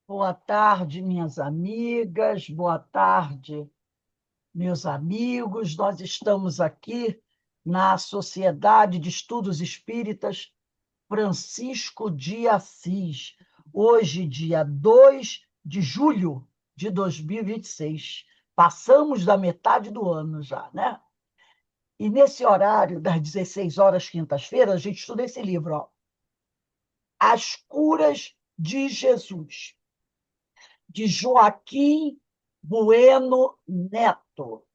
Boa tarde, minhas amigas, boa tarde, meus amigos. Nós estamos aqui na Sociedade de Estudos Espíritas Francisco de Assis, hoje, dia 2 de julho de 2026. Passamos da metade do ano já, né? E nesse horário, das 16 horas, quintas-feiras, a gente estuda esse livro, ó, As Curas de Jesus, de Joaquim Bueno Neto,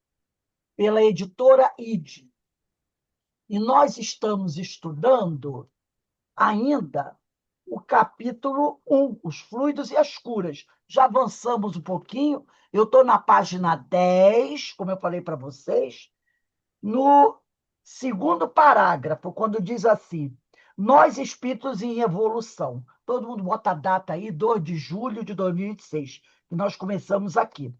pela editora ID. E nós estamos estudando ainda o capítulo 1, os fluidos e as curas. Já avançamos um pouquinho, eu estou na página 10, como eu falei para vocês, no segundo parágrafo, quando diz assim: nós espíritos em evolução. Todo mundo bota a data aí, 2 de julho de 2026, que nós começamos aqui.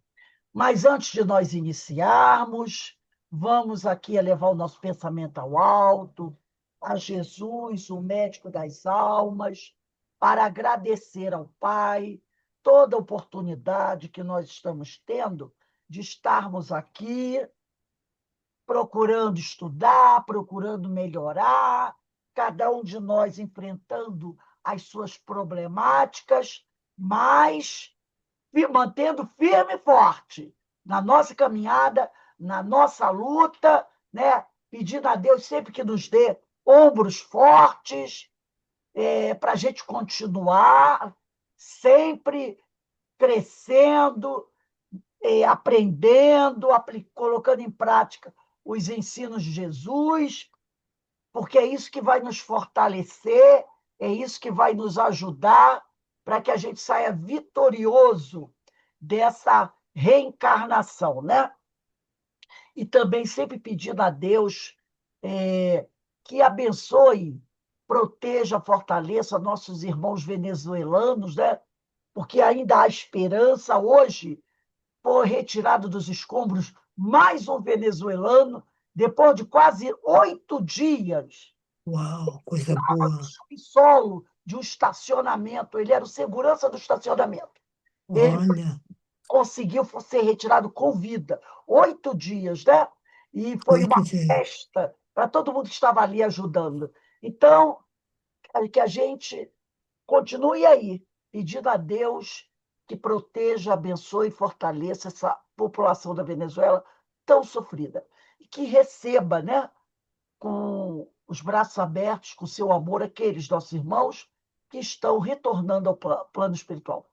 Mas antes de nós iniciarmos, vamos aqui elevar o nosso pensamento ao alto, a Jesus, o médico das almas, para agradecer ao Pai toda a oportunidade que nós estamos tendo de estarmos aqui procurando estudar, procurando melhorar, cada um de nós enfrentando as suas problemáticas, mas mantendo firme e forte na nossa caminhada, na nossa luta, né? Pedindo a Deus sempre que nos dê ombros fortes, para a gente continuar sempre crescendo, aprendendo, colocando em prática os ensinos de Jesus, porque é isso que vai nos fortalecer, é isso que vai nos ajudar para que a gente saia vitorioso dessa reencarnação, né? E também sempre pedindo a Deus que abençoe, proteja, fortaleça nossos irmãos venezuelanos, né? Porque ainda há esperança. Hoje foi retirado dos escombros mais um venezuelano, depois de quase 8 dias. Uau, coisa Estava no boa. subsolo de um estacionamento, ele era o segurança do estacionamento. Ele Olha, conseguiu ser retirado com vida. 8 dias, né? E foi uma 8 dias. festa para todo mundo que estava ali ajudando. Então, que a gente continue aí, pedindo a Deus que proteja, abençoe e fortaleça essa população da Venezuela tão sofrida. E que receba, né, com os braços abertos, com seu amor, aqueles nossos irmãos que estão retornando ao plano espiritual,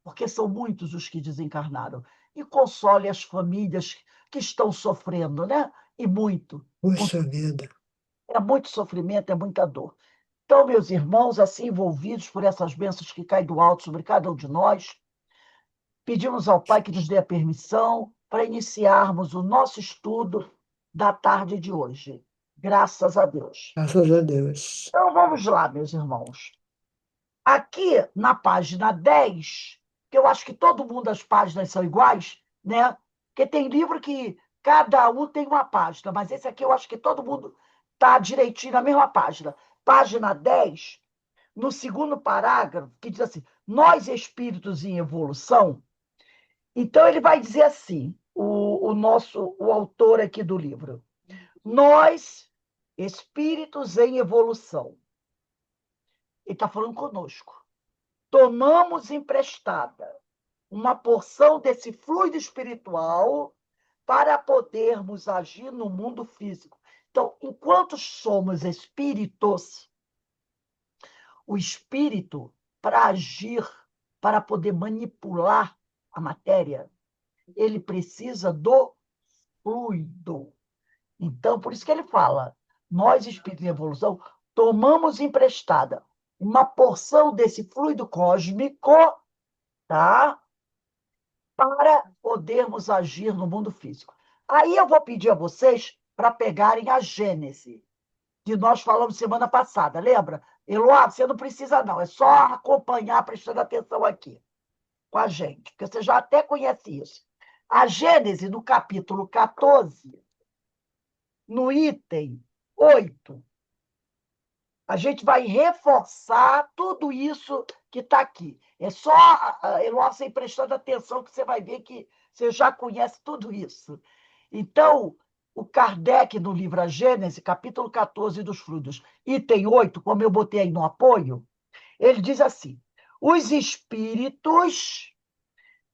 porque são muitos os que desencarnaram. E console as famílias que estão sofrendo, né? E muito. Puxa vida. É muito sofrimento, é muita dor. Então, meus irmãos, assim envolvidos por essas bênçãos que caem do alto sobre cada um de nós, pedimos ao Pai que nos dê a permissão para iniciarmos o nosso estudo da tarde de hoje. Graças a Deus. Graças a Deus. Então, vamos lá, meus irmãos. Aqui na página 10, que eu acho que todo mundo, as páginas são iguais, né? Porque tem livro que cada um tem uma página, mas esse aqui eu acho que todo mundo está direitinho na mesma página. Página 10, no segundo parágrafo, que diz assim: nós espíritos em evolução. Então, ele vai dizer assim, o autor aqui do livro: nós, espíritos em evolução, ele está falando conosco, tomamos emprestada uma porção desse fluido espiritual para podermos agir no mundo físico. Então, enquanto somos espíritos, o espírito, para agir, para poder manipular a matéria, ele precisa do fluido. Então, por isso que ele fala, nós, espíritos em evolução, tomamos emprestada uma porção desse fluido cósmico, tá? Para podermos agir no mundo físico. Aí eu vou pedir a vocês para pegarem a Gênese, que nós falamos semana passada, lembra? Eloá, você não precisa não, é só acompanhar, prestando atenção aqui com a gente, porque você já até conhece isso. A Gênese, no capítulo 14, no item 8, a gente vai reforçar tudo isso que está aqui. É só, você ir prestando atenção que você vai ver que você já conhece tudo isso. Então, o Kardec, no livro A Gênese, capítulo 14 dos Frutos, item 8, como eu botei aí no apoio, ele diz assim: os espíritos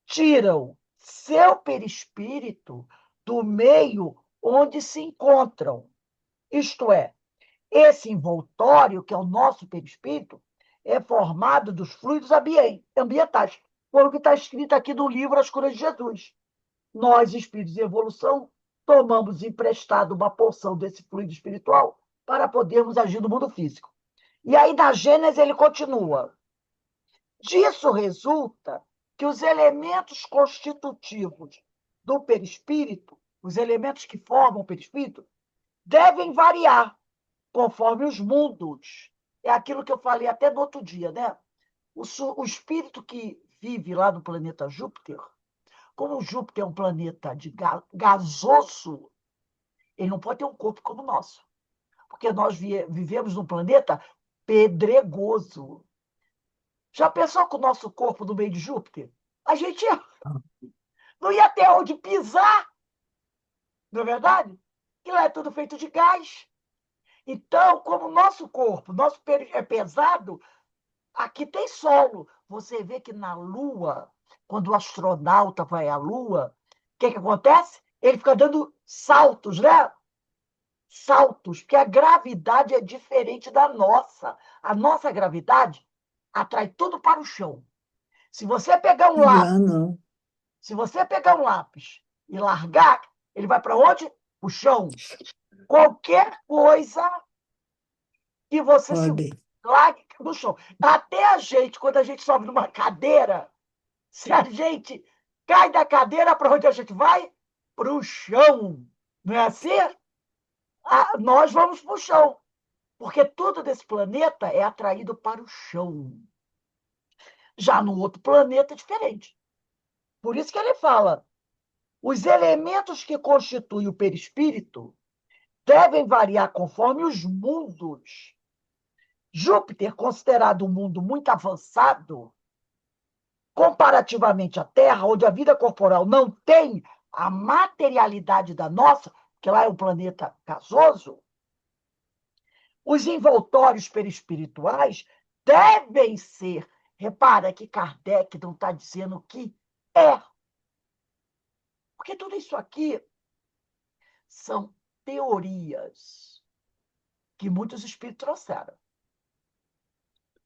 tiram seu perispírito do meio onde se encontram. Isto é, esse envoltório, que é o nosso perispírito, é formado dos fluidos ambientais. Foi o que está escrito aqui no livro As Curas de Jesus. Nós, espíritos em evolução, tomamos emprestado uma porção desse fluido espiritual para podermos agir no mundo físico. E aí, na Gênesis, ele continua. Disso resulta que os elementos constitutivos do perispírito, os elementos que formam o perispírito, devem variar conforme os mundos. É aquilo que eu falei até no outro dia, né? O espírito que vive lá no planeta Júpiter, como o Júpiter é um planeta gasoso, ele não pode ter um corpo como o nosso, porque nós vivemos num planeta pedregoso. Já pensou com o nosso corpo no meio de Júpiter? A gente não ia ter onde pisar, não é verdade? E lá é tudo feito de gás. Então, como o nosso corpo, nosso é pesado, aqui tem solo. Você vê que na Lua, quando o astronauta vai à Lua, o que acontece? Ele fica dando saltos, né? Saltos, porque a gravidade é diferente da nossa. A nossa gravidade atrai tudo para o chão. Se você pegar um lápis, Já não. se você pegar um lápis e largar, ele vai para onde? O chão. Qualquer coisa que você se Pode. largue no chão. Até a gente, quando a gente sobe numa cadeira, se a gente cai da cadeira, para onde a gente vai? Para o chão. Não é assim? Nós vamos para o chão. Porque tudo desse planeta é atraído para o chão. Já no outro planeta é diferente. Por isso que ele fala: os elementos que constituem o perispírito devem variar conforme os mundos. Júpiter, considerado um mundo muito avançado, comparativamente à Terra, onde a vida corporal não tem a materialidade da nossa, que lá é um planeta gasoso, os envoltórios perispirituais devem ser. Repara que Kardec não está dizendo que é. Porque tudo isso aqui são teorias que muitos espíritos trouxeram.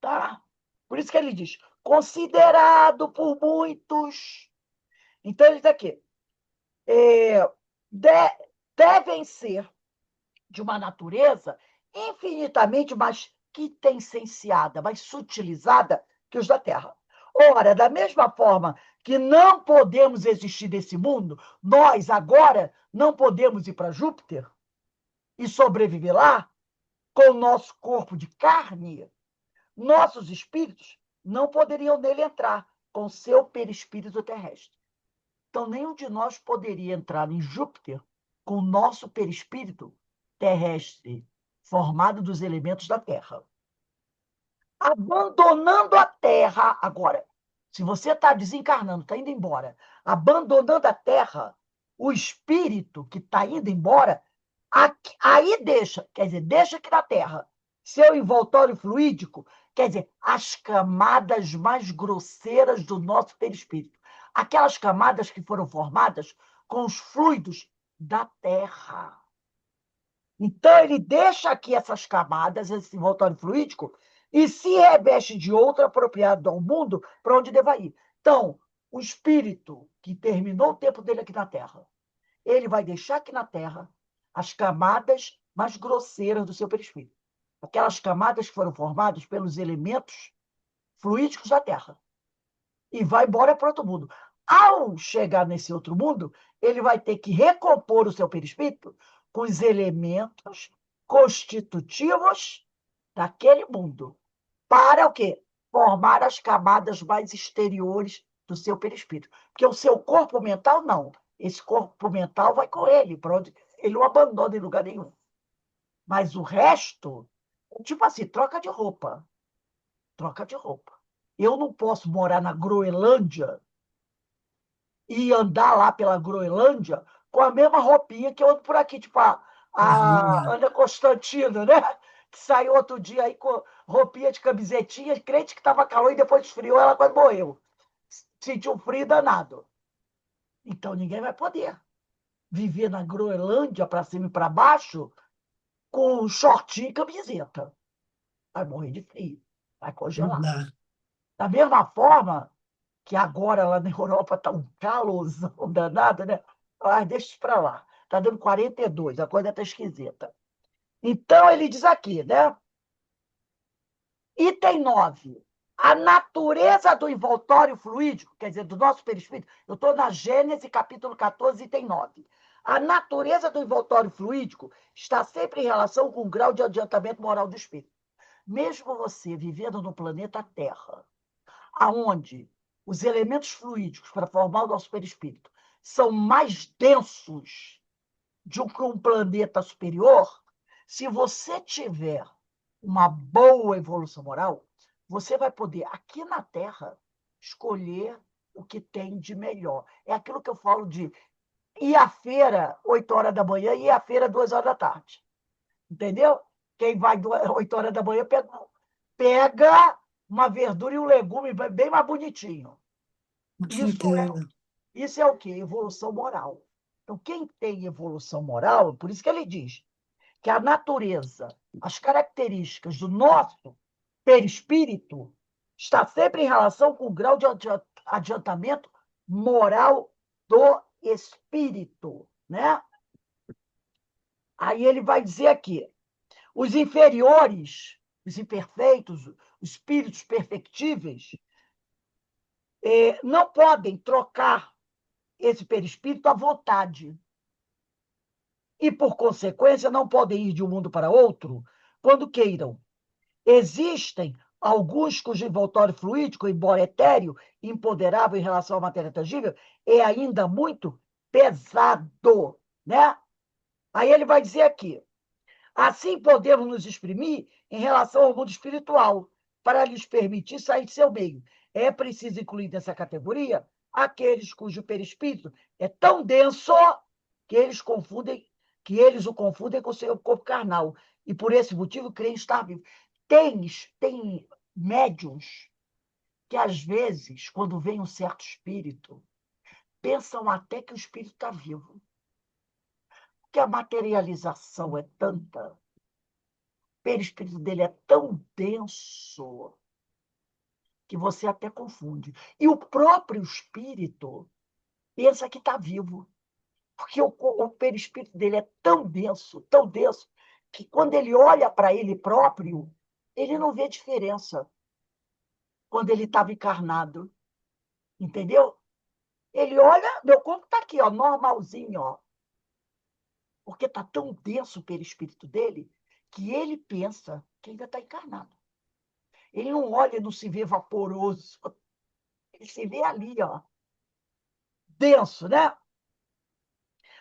Tá? Por isso que ele diz, considerado por muitos. Então, ele diz aqui, devem ser de uma natureza infinitamente mais quintessenciada, mais sutilizada que os da Terra. Ora, da mesma forma que não podemos existir nesse mundo, nós agora não podemos ir para Júpiter e sobreviver lá com o nosso corpo de carne, nossos espíritos não poderiam nele entrar com seu perispírito terrestre. Então, nenhum de nós poderia entrar em Júpiter com o nosso perispírito terrestre, formado dos elementos da Terra. Abandonando a Terra, agora, se você está desencarnando, está indo embora, abandonando a Terra, o espírito que está indo embora, aí deixa, quer dizer, deixa aqui na Terra, seu envoltório fluídico, quer dizer, as camadas mais grosseiras do nosso perispírito. Aquelas camadas que foram formadas com os fluidos da Terra. Então, ele deixa aqui essas camadas, esse envoltório fluídico, e se reveste de outro apropriado ao mundo para onde deva ir. Então, o espírito que terminou o tempo dele aqui na Terra, ele vai deixar aqui na Terra as camadas mais grosseiras do seu perispírito. Aquelas camadas que foram formadas pelos elementos fluídicos da Terra. E vai embora para outro mundo. Ao chegar nesse outro mundo, ele vai ter que recompor o seu perispírito com os elementos constitutivos daquele mundo. Para o quê? Formar as camadas mais exteriores do seu perispírito. Porque o seu corpo mental, não. Esse corpo mental vai com ele, para onde ele não abandona em lugar nenhum. Mas o resto, Tipo assim, troca de roupa. Troca de roupa. Eu não posso morar na Groenlândia e andar lá pela Groenlândia com a mesma roupinha que eu ando por aqui, tipo a Minha. Ana Constantino, né? Que saiu outro dia aí com roupinha de camisetinha, crente que estava calor e depois esfriou, ela quase morreu. Sentiu um frio danado. Então ninguém vai poder viver na Groenlândia para cima e para baixo com shortinho e camiseta. Vai morrer de frio, vai Não congelar. dá. Da mesma forma que agora lá na Europa está um calorzão danado, né? Ah, deixa isso para lá. Está dando 42, a coisa está esquisita. Então, ele diz aqui, né? Item 9. A natureza do envoltório fluídico, quer dizer, do nosso perispírito, eu estou na Gênesis, capítulo 14, item 9. A natureza do envoltório fluídico está sempre em relação com o grau de adiantamento moral do espírito. Mesmo você vivendo no planeta Terra, aonde os elementos fluídicos para formar o nosso perispírito são mais densos de um planeta superior, se você tiver uma boa evolução moral, você vai poder, aqui na Terra, escolher o que tem de melhor. É aquilo que eu falo de ir à feira 8 horas da manhã e ir à feira 2 horas da tarde. Entendeu? Quem vai 8 horas da manhã pega uma verdura e um legume bem mais bonitinho. Com Isso é, certeza. isso é o quê? Evolução moral. Então, quem tem evolução moral, por isso que ele diz que a natureza, as características do nosso perispírito está sempre em relação com o grau de adiantamento moral do espírito, né? Aí ele vai dizer aqui, os inferiores, os imperfeitos, os espíritos perfectíveis, não podem trocar esse perispírito à vontade. E, por consequência, não podem ir de um mundo para outro quando queiram. Existem alguns cujo envoltório fluídico, embora etéreo e imponderável em relação à matéria tangível, é ainda muito pesado, né? Aí ele vai dizer aqui, assim podemos nos exprimir em relação ao mundo espiritual, para lhes permitir sair de seu meio. É preciso incluir nessa categoria aqueles cujo perispírito é tão denso que eles o confundem com o seu corpo carnal, e por esse motivo creem estar vivos. Tem médiuns que, às vezes, quando vem um certo espírito, pensam até que o espírito está vivo. Porque a materialização é tanta, o perispírito dele é tão denso, que você até confunde. E o próprio espírito pensa que está vivo. Porque o perispírito dele é tão denso, que quando ele olha para ele próprio, ele não vê diferença quando ele estava encarnado. Entendeu? Ele olha, meu corpo está aqui, ó, normalzinho, ó. Porque está tão denso o perispírito dele que ele pensa que ainda está encarnado. Ele não olha e não se vê vaporoso. Ele se vê ali, ó, denso, né?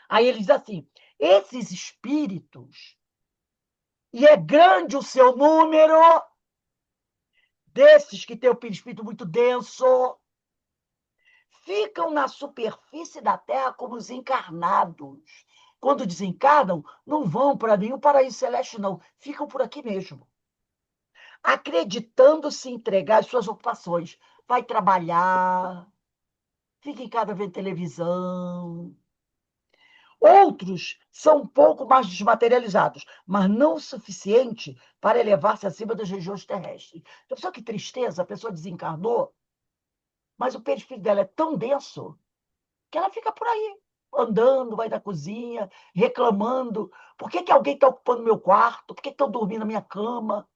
Aí ele diz assim: esses espíritos, e é grande o seu número, desses que têm o perispírito muito denso, ficam na superfície da Terra como os encarnados. Quando desencarnam, não vão para nenhum paraíso celeste, não. Ficam por aqui mesmo, acreditando se entregar às suas ocupações. Vai trabalhar, fica em casa vendo televisão. Outros são um pouco mais desmaterializados, mas não o suficiente para elevar-se acima das regiões terrestres. Pessoal, que tristeza, a pessoa desencarnou, mas o perispírito dela é tão denso que ela fica por aí, andando, vai na cozinha, reclamando. Por que alguém está ocupando meu quarto? Por que estão dormindo na minha cama?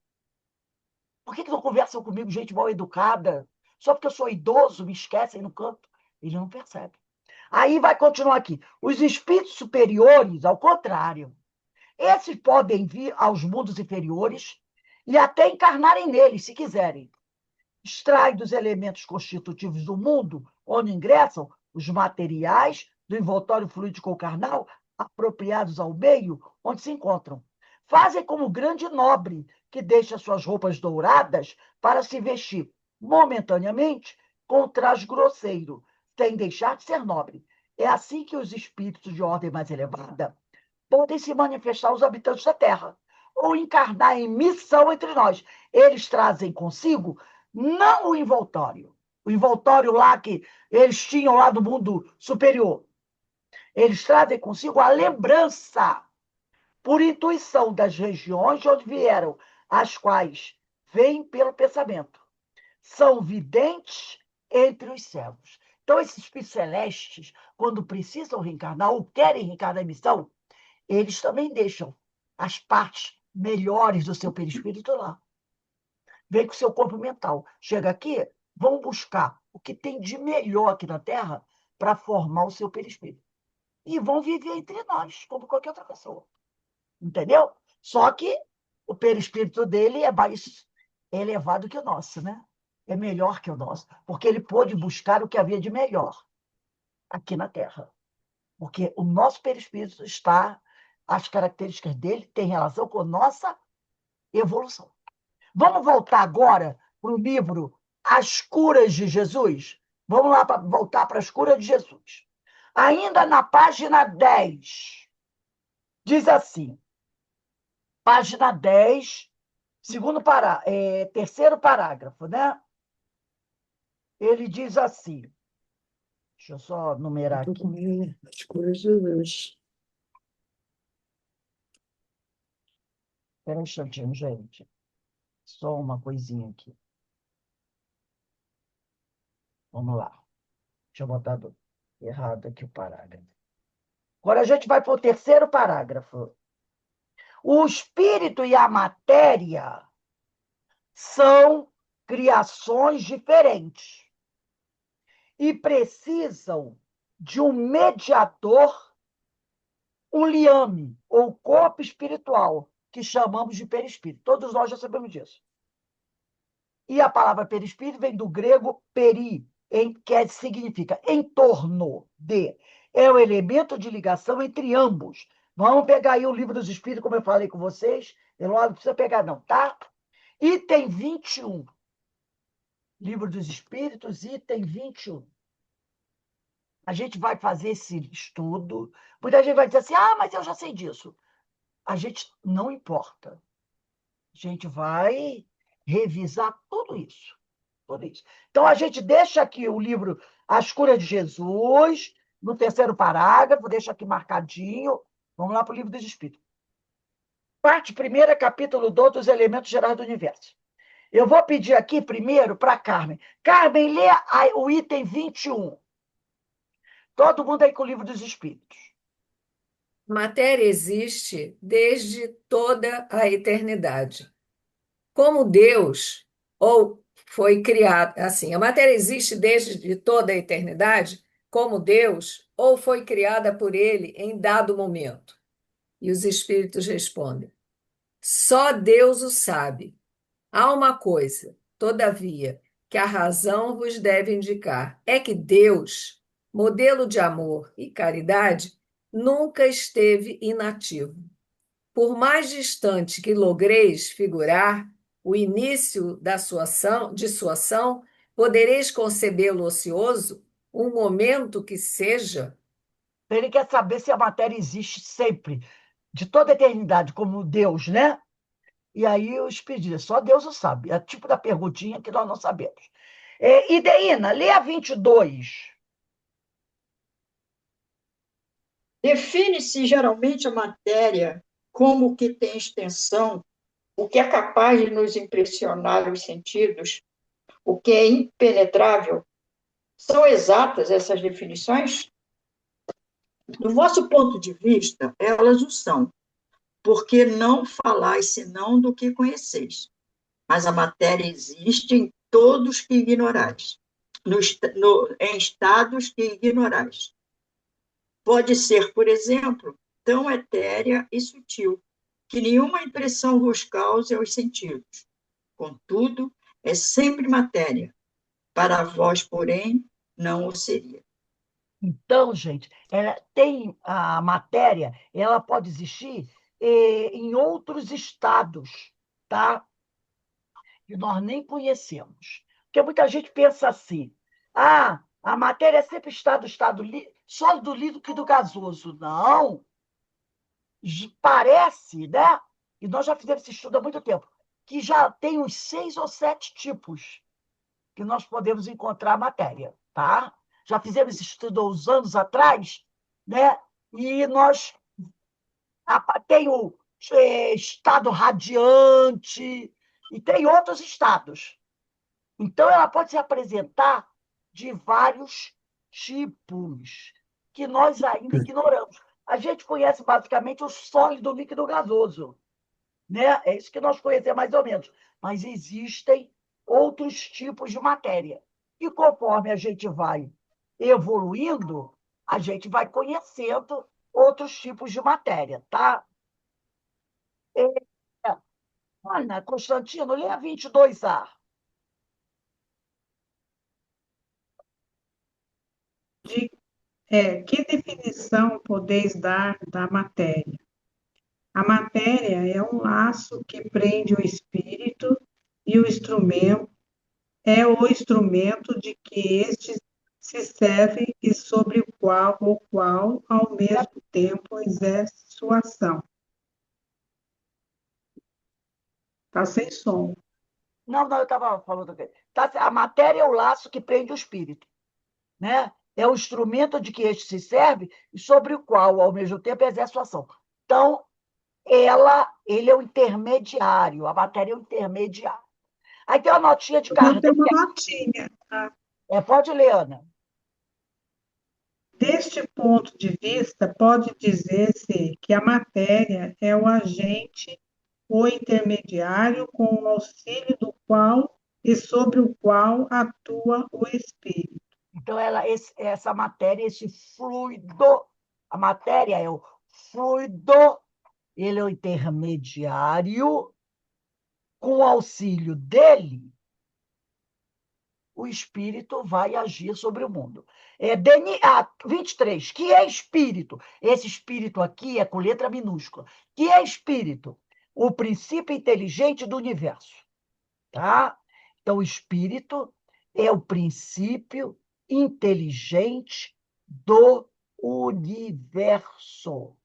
Por que não conversam comigo, gente mal educada? Só porque eu sou idoso, me esquecem no canto. Ele não percebe. Aí vai continuar aqui. Os espíritos superiores, ao contrário, esses podem vir aos mundos inferiores e até encarnarem neles, se quiserem. Extrai dos elementos constitutivos do mundo onde ingressam os materiais do envoltório fluídico ou carnal apropriados ao meio onde se encontram. Fazem como grande nobre que deixa suas roupas douradas para se vestir momentaneamente com traje grosseiro, sem deixar de ser nobre. É assim que os espíritos de ordem mais elevada podem se manifestar aos habitantes da Terra, ou encarnar em missão entre nós. Eles trazem consigo não o envoltório lá que eles tinham lá do mundo superior. Eles trazem consigo a lembrança, por intuição das regiões de onde vieram, as quais vêm pelo pensamento. São videntes entre os cegos. Então, esses espíritos celestes, quando precisam reencarnar ou querem reencarnar em missão, eles também deixam as partes melhores do seu perispírito lá. Vem com o seu corpo mental. Chega aqui, vão buscar o que tem de melhor aqui na Terra para formar o seu perispírito. E vão viver entre nós, como qualquer outra pessoa. Entendeu? Só que o perispírito dele é mais elevado que o nosso, né? É melhor que o nosso, porque ele pôde buscar o que havia de melhor aqui na Terra. Porque o nosso perispírito está, as características dele têm relação com a nossa evolução. Vamos voltar agora para o livro As Curas de Jesus? Vamos lá voltar para as curas de Jesus. Ainda na página 10, diz assim, página 10, terceiro parágrafo, né? Ele diz assim, deixa eu só Eu numerar estou aqui. com ele, as curas de Jesus. Espera um instantinho, gente. Só uma coisinha aqui. Vamos lá. Deixa eu botar errado aqui o parágrafo. Agora a gente vai para o terceiro parágrafo. O espírito e a matéria são criações diferentes e precisam de um mediador, um liame, ou corpo espiritual, que chamamos de perispírito. Todos nós já sabemos disso. E a palavra perispírito vem do grego peri, que significa em torno de. É o elemento de ligação entre ambos. Vamos pegar aí o livro dos Espíritos, como eu falei com vocês. Eu não precisa pegar, não, tá? Item 21. Livro dos Espíritos, item 21. A gente vai fazer esse estudo. Muita gente vai dizer assim: ah, mas eu já sei disso. A gente não importa. A gente vai revisar tudo isso. Tudo isso. Então, a gente deixa aqui o livro As Curas de Jesus, no terceiro parágrafo, deixa aqui marcadinho. Vamos lá para o livro dos Espíritos. Parte primeira, capítulo 2 dos elementos gerais do universo. Eu vou pedir aqui primeiro para Carmen. Carmen, lê o item 21. Todo mundo aí com o livro dos Espíritos. Matéria existe desde toda a eternidade. Como Deus, ou foi criada, assim, a matéria existe desde toda a eternidade, como Deus, ou foi criada por ele em dado momento. E os espíritos respondem: só Deus o sabe. Há uma coisa, todavia, que a razão vos deve indicar: é que Deus, modelo de amor e caridade, nunca esteve inativo. Por mais distante que logreis figurar o início de sua ação, podereis concebê-lo ocioso, um momento que seja? Ele quer saber se a matéria existe sempre, de toda a eternidade, como Deus, né? E aí os pedidos, só Deus o sabe. É tipo da perguntinha que nós não sabemos. Ideína, lê a 22. Define-se geralmente a matéria como o que tem extensão, o que é capaz de nos impressionar os sentidos, o que é impenetrável. São exatas essas definições? Do vosso ponto de vista, elas o são, porque não falais senão do que conheceis. Mas a matéria existe em todos que ignorais, em estados que ignorais. Pode ser, por exemplo, tão etérea e sutil, que nenhuma impressão vos cause aos sentidos. Contudo, é sempre matéria. Para vós, porém, não o seria. Então, gente, tem a matéria, ela pode existir em outros estados, tá? Que nós nem conhecemos. Porque muita gente pensa assim: ah, a matéria é sempre estado sólido, líquido, gasoso. Não, parece, né? E nós já fizemos esse estudo há muito tempo, que já tem uns 6 ou 7 tipos que nós podemos encontrar a matéria, tá? Já fizemos esse estudo há uns anos atrás, né? E nós tem o estado radiante e tem outros estados. Então, ela pode se apresentar de vários tipos que nós ainda ignoramos. A gente conhece basicamente o sólido, o líquido, o gasoso, né? É isso que nós conhecemos mais ou menos. Mas existem outros tipos de matéria. E conforme a gente vai evoluindo, a gente vai conhecendo outros tipos de matéria, tá? Olha, Constantino, lê a 22A. De, que definição podeis dar da matéria? A matéria é um laço que prende o espírito e o instrumento de que este se serve e sobre o qual, ao mesmo tempo, exerce sua ação. Está sem som. Não, eu estava falando aqui. A matéria é o laço que prende o espírito, né? É o instrumento de que este se serve e sobre o qual, ao mesmo tempo, exerce sua ação. Então, ele é o intermediário, a matéria é o intermediário. Aí tem uma notinha de Então, tem Kardec. uma notinha. Pode ler, Ana. Deste ponto de vista, pode dizer-se que a matéria é o agente ou intermediário com o auxílio do qual e sobre o qual atua o espírito. Então, essa matéria, esse fluido, a matéria é o fluido, ele é o intermediário, com o auxílio dele, o espírito vai agir sobre o mundo. 23, que é espírito? Esse espírito aqui é com letra minúscula. Que é espírito? O princípio inteligente do universo. Tá? Então, o espírito é o princípio inteligente do universo.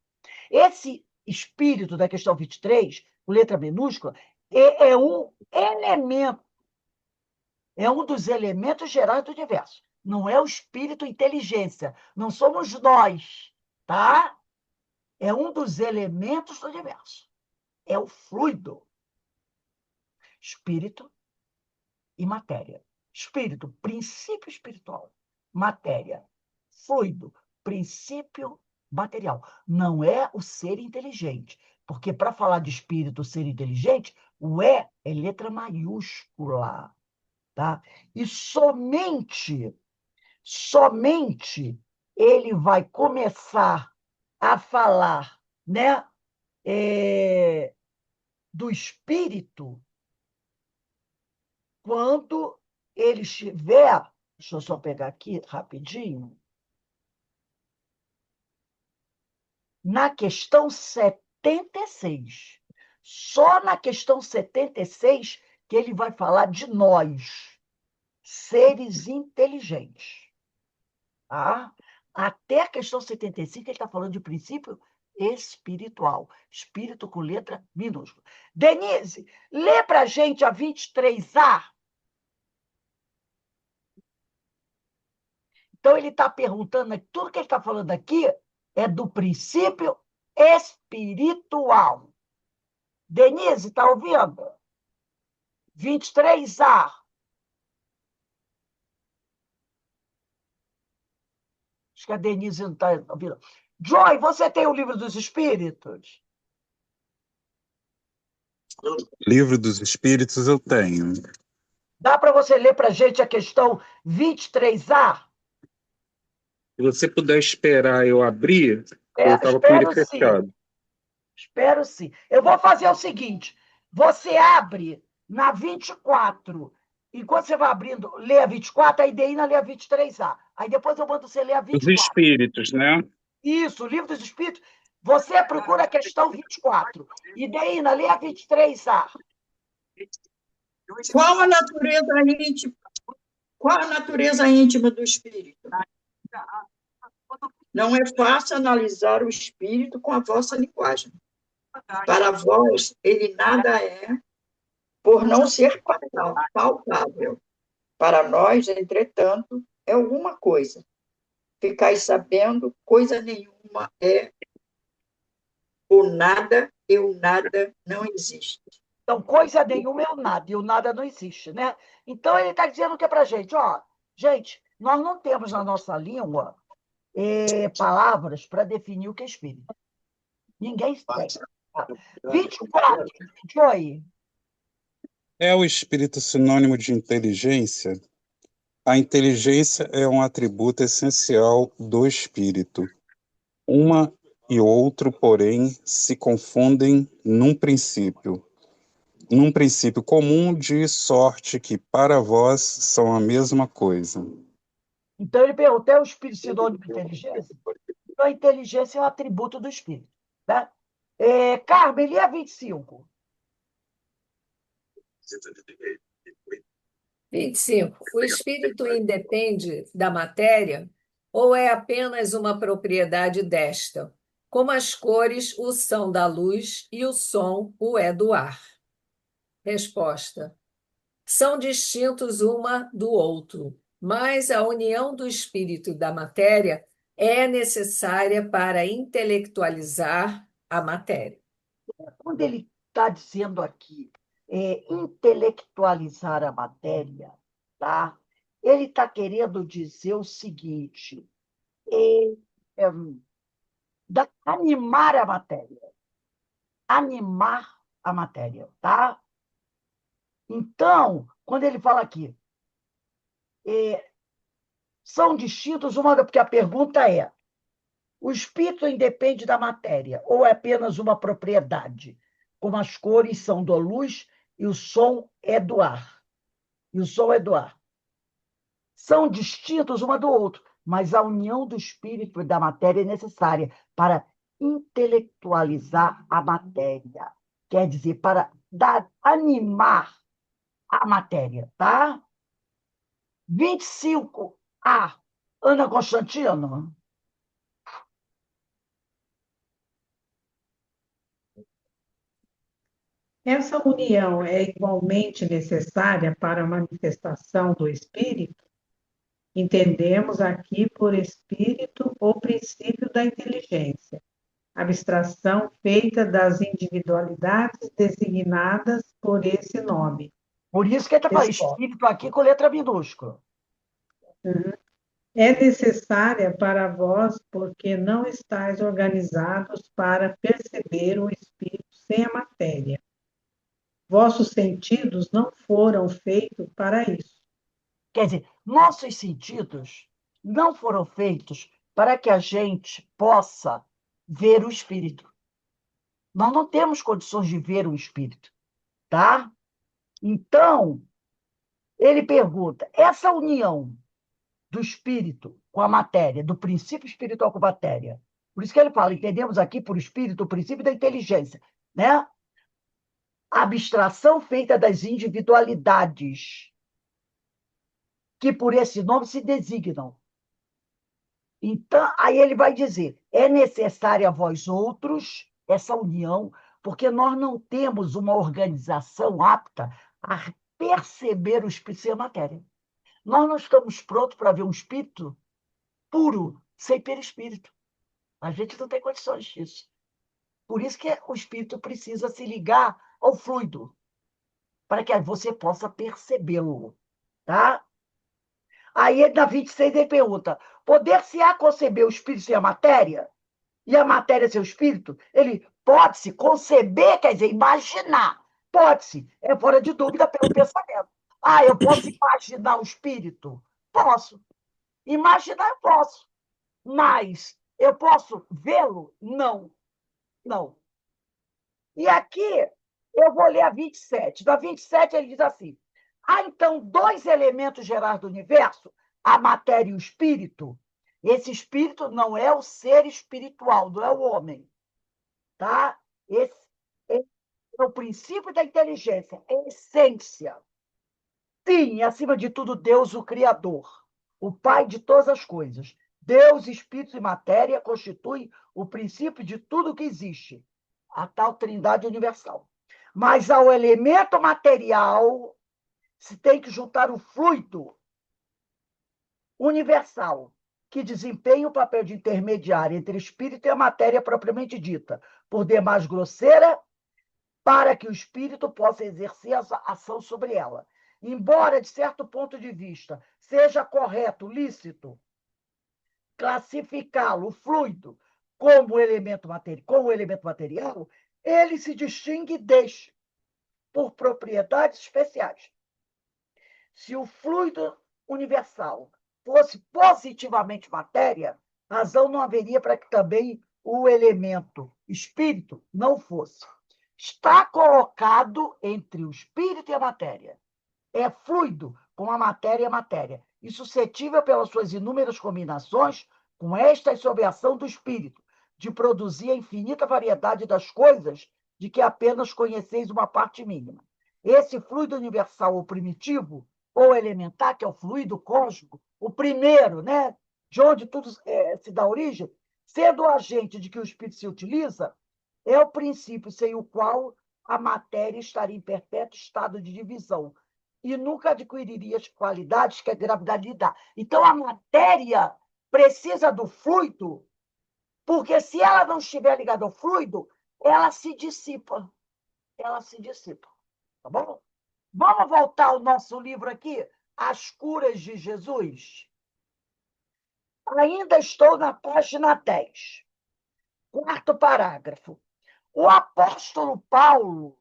Esse espírito da questão 23, com letra minúscula, é um elemento, é um dos elementos gerais do universo. Não é o espírito inteligência, não somos nós, tá? É um dos elementos do universo. É o fluido. Espírito e matéria. Espírito, princípio espiritual. Matéria, fluido, princípio material. Não é o ser inteligente, porque para falar de espírito, ser inteligente, o é letra maiúscula, tá? E somente ele vai começar a falar, né, do espírito quando ele estiver, deixa eu só pegar aqui rapidinho, na questão 76. Só na questão 76 que ele vai falar de nós, seres inteligentes. Tá? Até a questão 75, ele está falando de princípio espiritual. Espírito com letra minúscula. Denise, lê para a gente a 23A. Então, ele está perguntando, tudo que ele está falando aqui é do princípio espiritual. Denise, está ouvindo? 23A. Acho que a Denise não está ouvindo. Joy, você tem o Livro dos Espíritos? Livro dos Espíritos eu tenho. Dá para você ler para a gente a questão 23A? Se você puder esperar eu abrir, eu estava com ele fechado. Espero sim. Eu vou fazer o seguinte: você abre na 24. Enquanto você vai abrindo, lê a 24, a Ideína lê a 23A. Aí depois eu mando você ler a 24. Os Espíritos, né? Isso, o Livro dos Espíritos. Você procura a questão 24. Ideína, lê a 23A. Qual a natureza íntima? Qual a natureza íntima do espírito? Não é fácil analisar o espírito com a vossa linguagem. Para vós, ele nada é, por não ser palpável. Para nós, entretanto, é alguma coisa. Ficais sabendo, coisa nenhuma é o nada, e o nada não existe. Então, coisa nenhuma é o nada, e o nada não existe, né? Então, ele está dizendo o que para a gente? Ó, gente, nós não temos na nossa língua palavras para definir o que é espírito. Ninguém tem. 24, Joey. É o espírito sinônimo de inteligência? A inteligência é um atributo essencial do espírito. Uma e outro, porém, se confundem num princípio comum, de sorte que para vós são a mesma coisa. Então, ele perguntou: é o espírito sinônimo de inteligência? Então, a inteligência é um atributo do espírito. Né? Carmen, lê a 25. 25. O espírito independe da matéria ou é apenas uma propriedade desta, como as cores o são da luz e o som o é do ar? Resposta: são distintos uma do outro, mas a união do espírito e da matéria é necessária para intelectualizar a matéria. Quando ele está dizendo aqui intelectualizar a matéria, tá? Ele está querendo dizer o seguinte: é, animar a matéria. Animar a matéria, tá? Então, quando ele fala aqui, são distintos, porque a pergunta é: o espírito independe da matéria ou é apenas uma propriedade, como as cores são da luz e o som é do ar? E o som é do ar. São distintos uma do outro, mas a união do espírito e da matéria é necessária para intelectualizar a matéria. Quer dizer, para animar a matéria, tá? 25A, Ana Constantino. Essa união é igualmente necessária para a manifestação do espírito? Entendemos aqui por espírito o princípio da inteligência, abstração feita das individualidades designadas por esse nome. Por isso que ele está falando espírito aqui com letra minúscula. É necessária para vós, porque não estáis organizados para perceber o espírito sem a matéria. Vossos sentidos não foram feitos para isso. Quer dizer, nossos sentidos não foram feitos para que a gente possa ver o espírito. Nós não temos condições de ver o espírito, tá? Então, ele pergunta: essa união do espírito com a matéria, do princípio espiritual com a matéria, por isso que ele fala, entendemos aqui por espírito o princípio da inteligência, né? A abstração feita das individualidades, que por esse nome se designam. Então, aí ele vai dizer: é necessária a vós outros essa união, porque nós não temos uma organização apta a perceber o espírito sem a matéria. Nós não estamos prontos para ver um espírito puro, sem perispírito. A gente não tem condições disso. Por isso que o espírito precisa se ligar ao fluido, para que você possa percebê-lo. Tá? Aí, na 26, ele pergunta: poder-se-á conceber o espírito sem a matéria? E a matéria sem o espírito? Ele pode-se conceber, quer dizer, imaginar. Pode-se. É fora de dúvida pelo pensamento. Ah, eu posso imaginar o espírito? Posso. Imaginar, eu posso. Mas eu posso vê-lo? Não. Não. E aqui eu vou ler a 27. Na 27 ele diz assim: há então dois elementos gerais do universo, a matéria e o espírito. Esse espírito não é o ser espiritual, não é o homem. Tá? Esse é o princípio da inteligência, é a essência. Sim, e acima de tudo, Deus, o Criador, o Pai de todas as coisas. Deus, Espírito e matéria constituem o princípio de tudo que existe, a tal Trindade universal. Mas ao elemento material se tem que juntar o fluido universal, que desempenha o papel de intermediário entre o espírito e a matéria propriamente dita, por demais grosseira, para que o espírito possa exercer a ação sobre ela. Embora, de certo ponto de vista, seja correto, lícito, classificá-lo, o fluido, como o elemento material, ele se distingue deste por propriedades especiais. Se o fluido universal fosse positivamente matéria, razão não haveria para que também o elemento espírito não fosse. Está colocado entre o espírito e a matéria. É fluido, como a matéria é matéria, e suscetível pelas suas inúmeras combinações com esta e sob a ação do espírito, de produzir a infinita variedade das coisas de que apenas conheceis uma parte mínima. Esse fluido universal ou primitivo, ou elementar, que é o fluido cósmico, o primeiro, né, de onde tudo se dá origem, sendo o agente de que o espírito se utiliza, é o princípio sem o qual a matéria estaria em perpétuo estado de divisão e nunca adquiriria as qualidades que a gravidade lhe dá. Então, a matéria precisa do fluido, porque se ela não estiver ligada ao fluido, ela se dissipa. Ela se dissipa. Tá bom? Vamos voltar ao nosso livro aqui, As Curas de Jesus? Ainda estou na página 10, quarto parágrafo. O apóstolo Paulo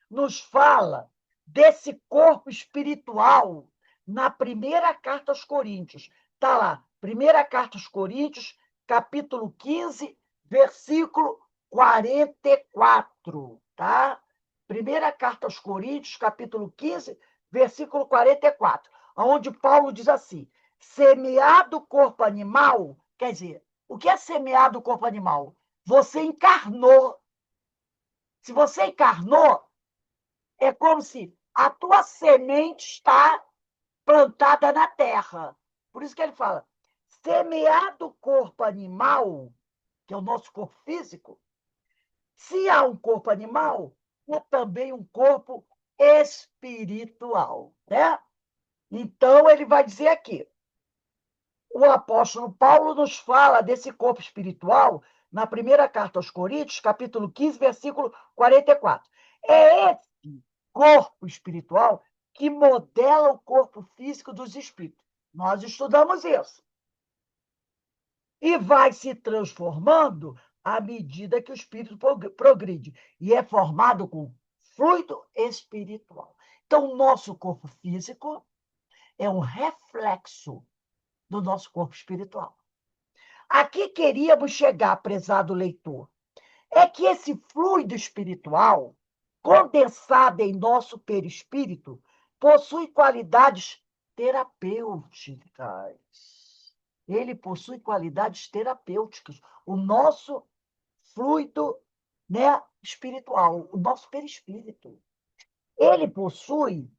nos fala desse corpo espiritual na primeira carta aos Coríntios. Está lá, primeira carta aos Coríntios, capítulo 15, versículo 44. Tá? Primeira carta aos Coríntios, capítulo 15, versículo 44, onde Paulo diz assim: semeado o corpo animal, quer dizer, o que é semeado o corpo animal? Você encarnou. Se você encarnou, é como se a tua semente está plantada na terra. Por isso que ele fala, semeado o corpo animal, que é o nosso corpo físico, se há um corpo animal, é também um corpo espiritual, né? Então, ele vai dizer aqui, o apóstolo Paulo nos fala desse corpo espiritual na primeira carta aos Coríntios, capítulo 15, versículo 44. É esse corpo espiritual que modela o corpo físico dos espíritos. Nós estudamos isso. E vai se transformando à medida que o espírito progride. E é formado com fluido espiritual. Então, o nosso corpo físico é um reflexo do nosso corpo espiritual. Aqui queríamos chegar, prezado leitor, é que esse fluido espiritual, condensado em nosso perispírito, possui qualidades terapêuticas. Ele possui qualidades terapêuticas. O nosso fluido, né, espiritual, o nosso perispírito. Ele possui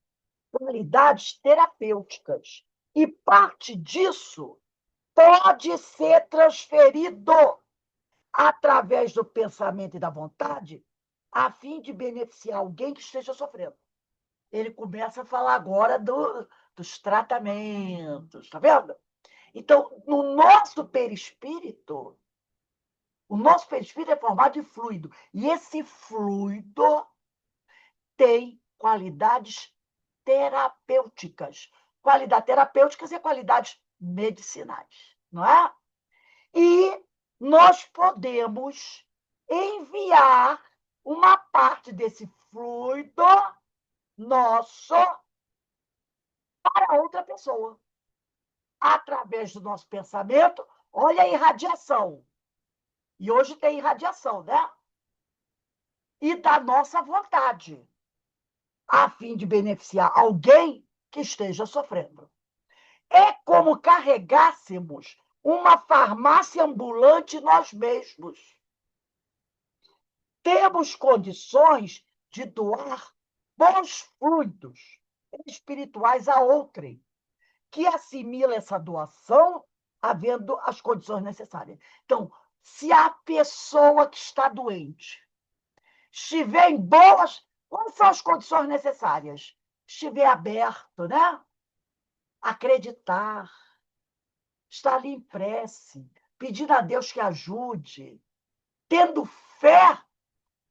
qualidades terapêuticas. E parte disso pode ser transferido através do pensamento e da vontade, a fim de beneficiar alguém que esteja sofrendo. Ele começa a falar agora dos tratamentos, está vendo? Então, no nosso perispírito, o nosso perispírito é formado de fluido, e esse fluido tem qualidades terapêuticas. Qualidades terapêuticas e qualidades medicinais, não é? E nós podemos enviar uma parte desse fluido nosso para outra pessoa. Através do nosso pensamento, olha a irradiação. E hoje tem irradiação, né? E da nossa vontade, a fim de beneficiar alguém que esteja sofrendo. É como carregássemos uma farmácia ambulante nós mesmos. temos condições de doar bons fluidos espirituais a outrem, que assimila essa doação havendo as condições necessárias. Então, se a pessoa que está doente estiver em boas, quais são as condições necessárias? Estiver aberto, né? Acreditar, estar ali em prece, pedindo a Deus que ajude, tendo fé,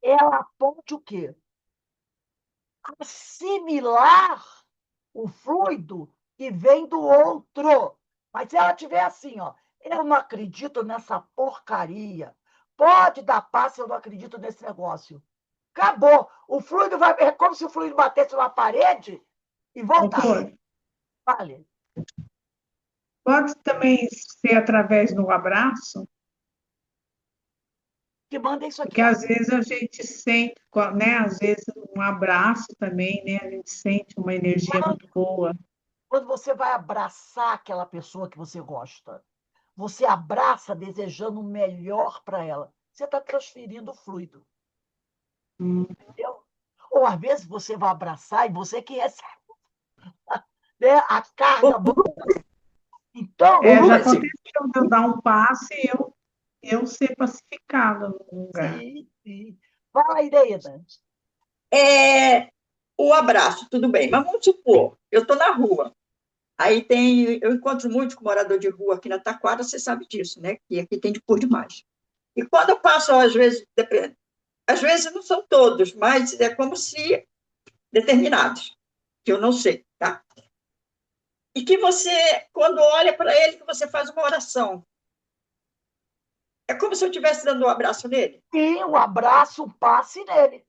ela pode o quê? Assimilar o fluido que vem do outro. Mas se ela tiver assim, ó, eu não acredito nessa porcaria, pode dar passe, eu não acredito nesse negócio. Acabou. O fluido vai. É como se o fluido batesse numa parede e voltasse. Doutor, Vale. pode também ser através do abraço, Que manda isso aqui. porque às vezes a gente sente, né? Às vezes um abraço também, né? A gente sente uma energia muito boa. Quando você vai abraçar aquela pessoa que você gosta, você abraça desejando o melhor para ela. Você está transferindo o fluido. Entendeu? Ou às vezes você vai abraçar e você que recebe, né, a carga. Então, Já aconteceu de eu dar um passe e eu ser pacificada no lugar. sim, sim. Fala aí, Deida. O abraço, tudo bem. Mas vamos supor, eu estou na rua. Aí eu encontro muito com morador de rua aqui na Taquara, você sabe disso, né? Que aqui tem de por demais. E quando eu passo, às vezes não são todos, mas é como se determinados, que eu não sei, tá? E que você, quando olha para ele, que você faz uma oração. É como se eu estivesse dando um abraço nele. Sim, um abraço, um passe nele.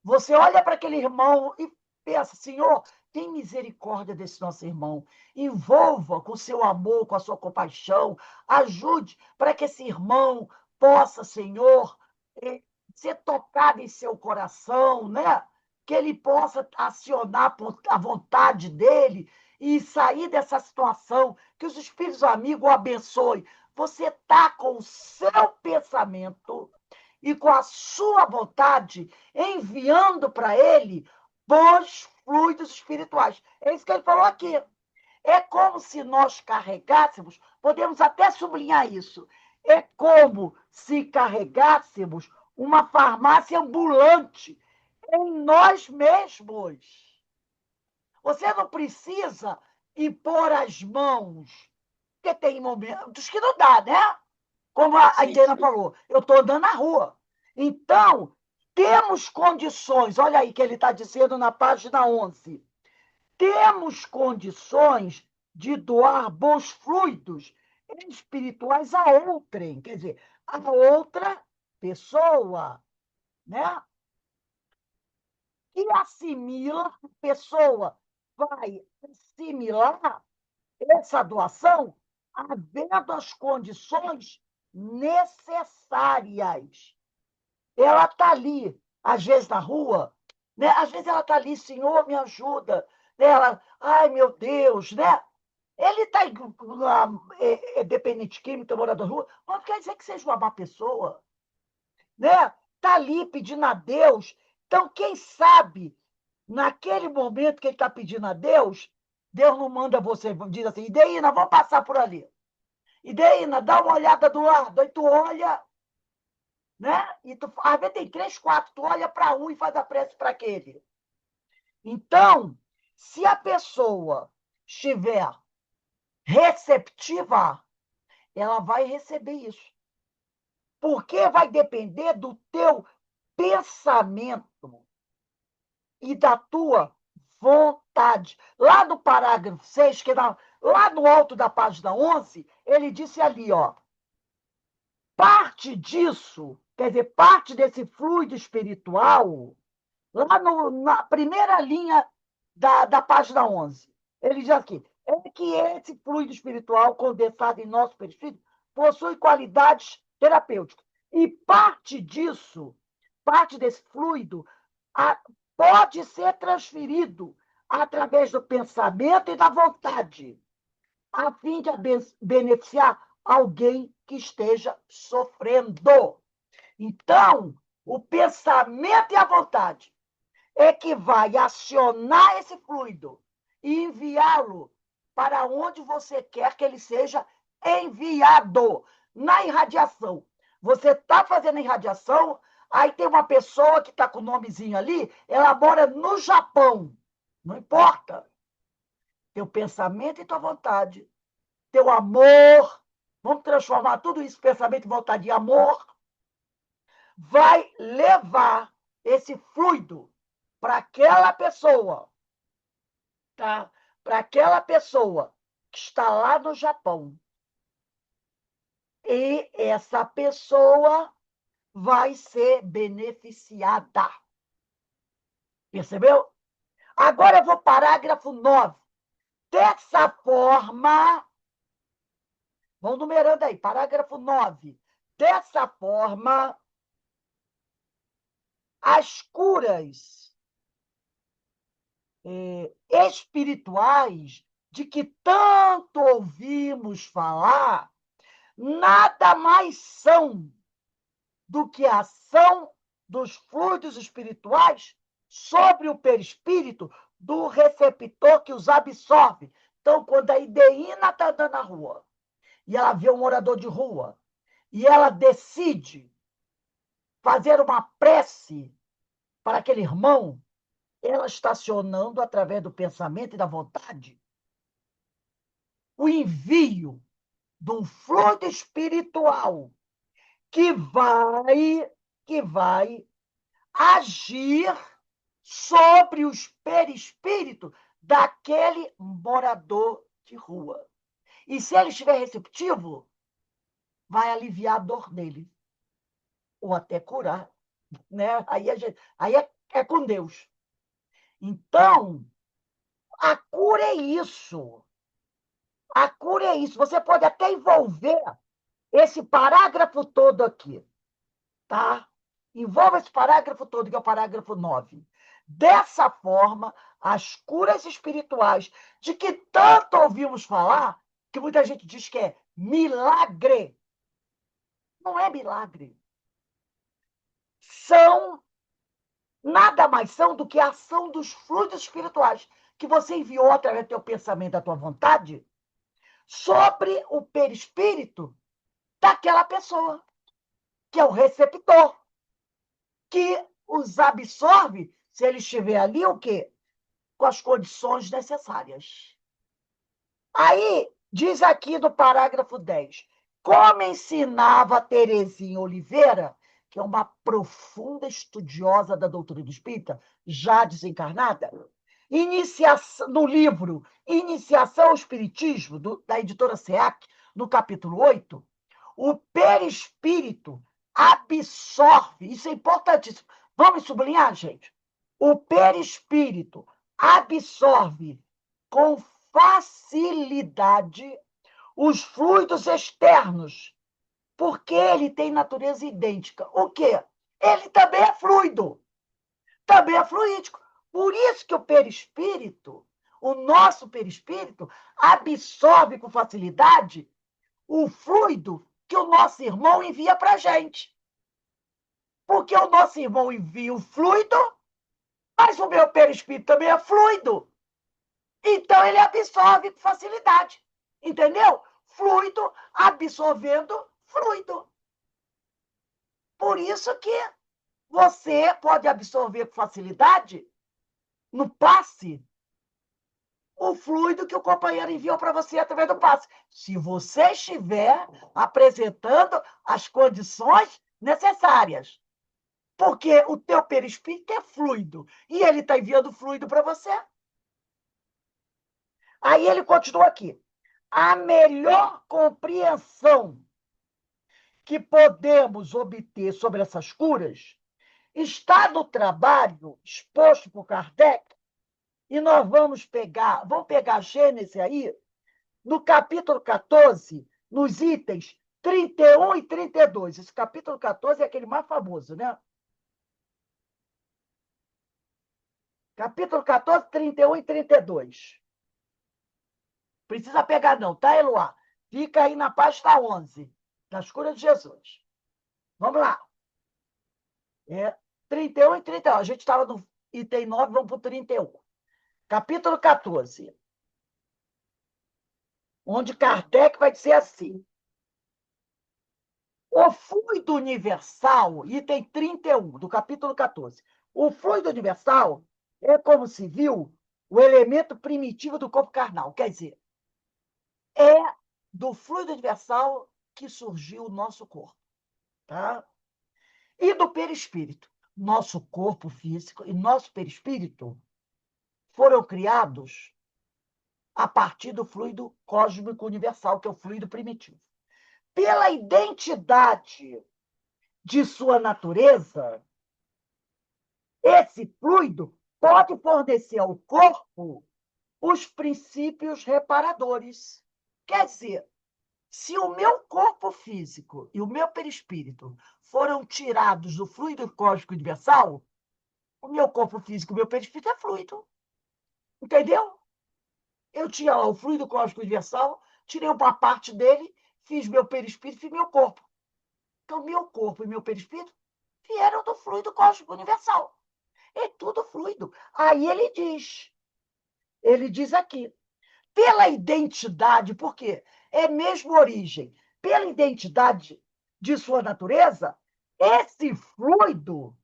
Você olha para aquele irmão e pensa, Senhor, tem misericórdia desse nosso irmão. Envolva com o seu amor, com a sua compaixão. Ajude para que esse irmão possa, Senhor, ser tocado em seu coração, né? Que ele possa acionar a vontade dele e sair dessa situação. Que os espíritos amigos o abençoem. Você está com o seu pensamento e com a sua vontade, enviando para ele bons fluidos espirituais. É isso que ele falou aqui. É como se nós carregássemos, podemos até sublinhar isso, é como se carregássemos uma farmácia ambulante em nós mesmos. Você não precisa impor as mãos, porque tem momentos que não dá, né? Como a Indiana falou, eu estou andando na rua. Então, temos condições, olha aí que ele está dizendo na página 11, temos condições de doar bons fluidos espirituais a outrem, quer dizer, a outra pessoa, né? E assimila, a pessoa vai assimilar essa doação havendo as condições necessárias. Ela está ali, às vezes na rua, né? Às vezes ela está ali, Senhor, me ajuda. Ela, ai, meu Deus, né? Ele está dependente químico, morador de rua, mas não quer dizer que seja uma má pessoa, né? Está ali pedindo a Deus. Então, quem sabe, naquele momento que ele está pedindo a Deus, Deus não manda você, diz assim, Ideína, vamos passar por ali. Ideína, dá uma olhada do lado. Aí tu olha, né? E tu, às vezes tem 3, 4, tu olha para um e faz a prece para aquele. Então, se a pessoa estiver receptiva, ela vai receber isso. Porque vai depender do teu pensamento e da tua vontade. Lá no parágrafo 6, lá no alto da página 11, ele disse ali, ó, parte disso, quer dizer, parte desse fluido espiritual, lá na primeira linha da página 11, ele diz aqui, é que esse fluido espiritual condensado em nosso perispírito possui qualidades terapêuticas. E parte disso, parte desse fluido, pode ser transferido através do pensamento e da vontade, a fim de beneficiar alguém que esteja sofrendo. Então, O pensamento e a vontade é que vai acionar esse fluido e enviá-lo para onde você quer que ele seja enviado. Na irradiação. Você está fazendo irradiação, aí tem uma pessoa que está com o nomezinho ali, ela mora no Japão. Não importa. Teu pensamento e tua vontade. Teu amor. Vamos transformar tudo isso, pensamento e vontade em amor. Vai levar esse fluido para aquela pessoa, tá? Para aquela pessoa que está lá no Japão. E essa pessoa vai ser beneficiada. Percebeu? Agora eu vou parágrafo 9. Dessa forma, vamos numerando aí, parágrafo 9. Dessa forma, as curas espirituais de que tanto ouvimos falar, nada mais são do que a ação dos fluidos espirituais sobre o perispírito do receptor que os absorve. Então, quando a Ideína está andando na rua e ela vê um morador de rua e ela decide fazer uma prece para aquele irmão, ela está acionando através do pensamento e da vontade o envio de um fluido espiritual que vai agir sobre o perispírito daquele morador de rua. E se ele estiver receptivo, vai aliviar a dor dele, ou até curar. Né? Aí é com Deus. Então, a cura é isso. A cura é isso. Você pode até envolver esse parágrafo todo aqui. Tá? Envolva esse parágrafo todo, que é o parágrafo 9. Dessa forma, as curas espirituais, de que tanto ouvimos falar, que muita gente diz que é milagre. Não é milagre. Nada mais são do que a ação dos fluidos espirituais que você enviou através do teu pensamento, da tua vontade, sobre o perispírito daquela pessoa, que é o receptor, que os absorve, se ele estiver ali, o quê? Com as condições necessárias. Aí, diz aqui no parágrafo 10, como ensinava Terezinha Oliveira, que é uma profunda estudiosa da doutrina espírita, já desencarnada, no livro Iniciação ao Espiritismo, da editora SEAC, no capítulo 8, o perispírito absorve, isso é importantíssimo. Vamos sublinhar, gente? O perispírito absorve com facilidade os fluidos externos, porque ele tem natureza idêntica. O quê? Ele também é fluido, também é fluídico. Por isso que o perispírito, o nosso perispírito, absorve com facilidade o fluido que o nosso irmão envia para a gente. Porque o nosso irmão envia o fluido, mas o meu perispírito também é fluido. Então, ele absorve com facilidade. Entendeu? Fluido absorvendo fluido. Por isso que você pode absorver com facilidade, no passe, o fluido que o companheiro enviou para você através do passe. Se você estiver apresentando as condições necessárias. Porque o teu perispírito é fluido. E ele está enviando fluido para você. Aí ele continua aqui. A melhor compreensão que podemos obter sobre essas curas está no trabalho exposto por Kardec, e nós vamos pegar Gênesis aí, no capítulo 14, nos itens 31 e 32. Esse capítulo 14 é aquele mais famoso, né? Capítulo 14, 31 e 32. Precisa pegar não, tá, Eloá? Fica aí na página 11, das curas de Jesus. Vamos lá. É 31 e 31. A gente estava no item 9, vamos para o 31. Capítulo 14, onde Kardec vai dizer assim: o fluido universal, item 31 do capítulo 14. O fluido universal é, como se viu, o elemento primitivo do corpo carnal. Quer dizer, é do fluido universal que surgiu o nosso corpo. Tá? E do perispírito. Nosso corpo físico e nosso perispírito foram criados a partir do fluido cósmico universal, que é o fluido primitivo. Pela identidade de sua natureza, esse fluido pode fornecer ao corpo os princípios reparadores. Quer dizer, se o meu corpo físico e o meu perispírito foram tirados do fluido cósmico universal, o meu corpo físico e o meu perispírito é fluido. Entendeu? Eu tinha lá o fluido cósmico universal, tirei uma parte dele, fiz meu perispírito e meu corpo. Então, meu corpo e meu perispírito vieram do fluido cósmico universal. É tudo fluido. Aí ele diz aqui, pela identidade, por quê? É mesmo origem. Pela identidade de sua natureza, esse fluido,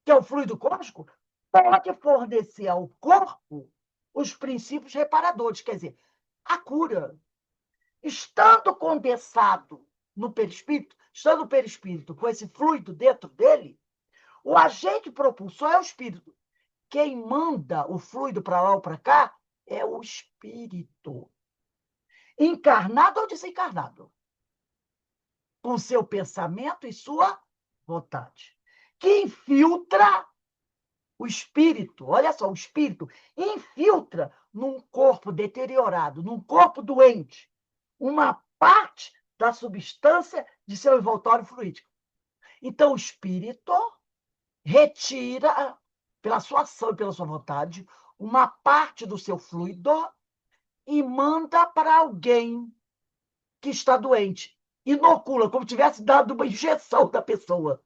que é o fluido cósmico, pode fornecer ao corpo os princípios reparadores, quer dizer, a cura. Estando condensado no perispírito, estando o perispírito com esse fluido dentro dele, o agente propulsor é o espírito. Quem manda o fluido para lá ou para cá é o espírito. Encarnado ou desencarnado, com seu pensamento e sua vontade. Que infiltra o espírito, olha só, o espírito infiltra num corpo deteriorado, num corpo doente, uma parte da substância de seu envoltório fluídico. Então, o espírito retira, pela sua ação e pela sua vontade, uma parte do seu fluido e manda para alguém que está doente. Inocula, como se tivesse dado uma injeção da pessoa,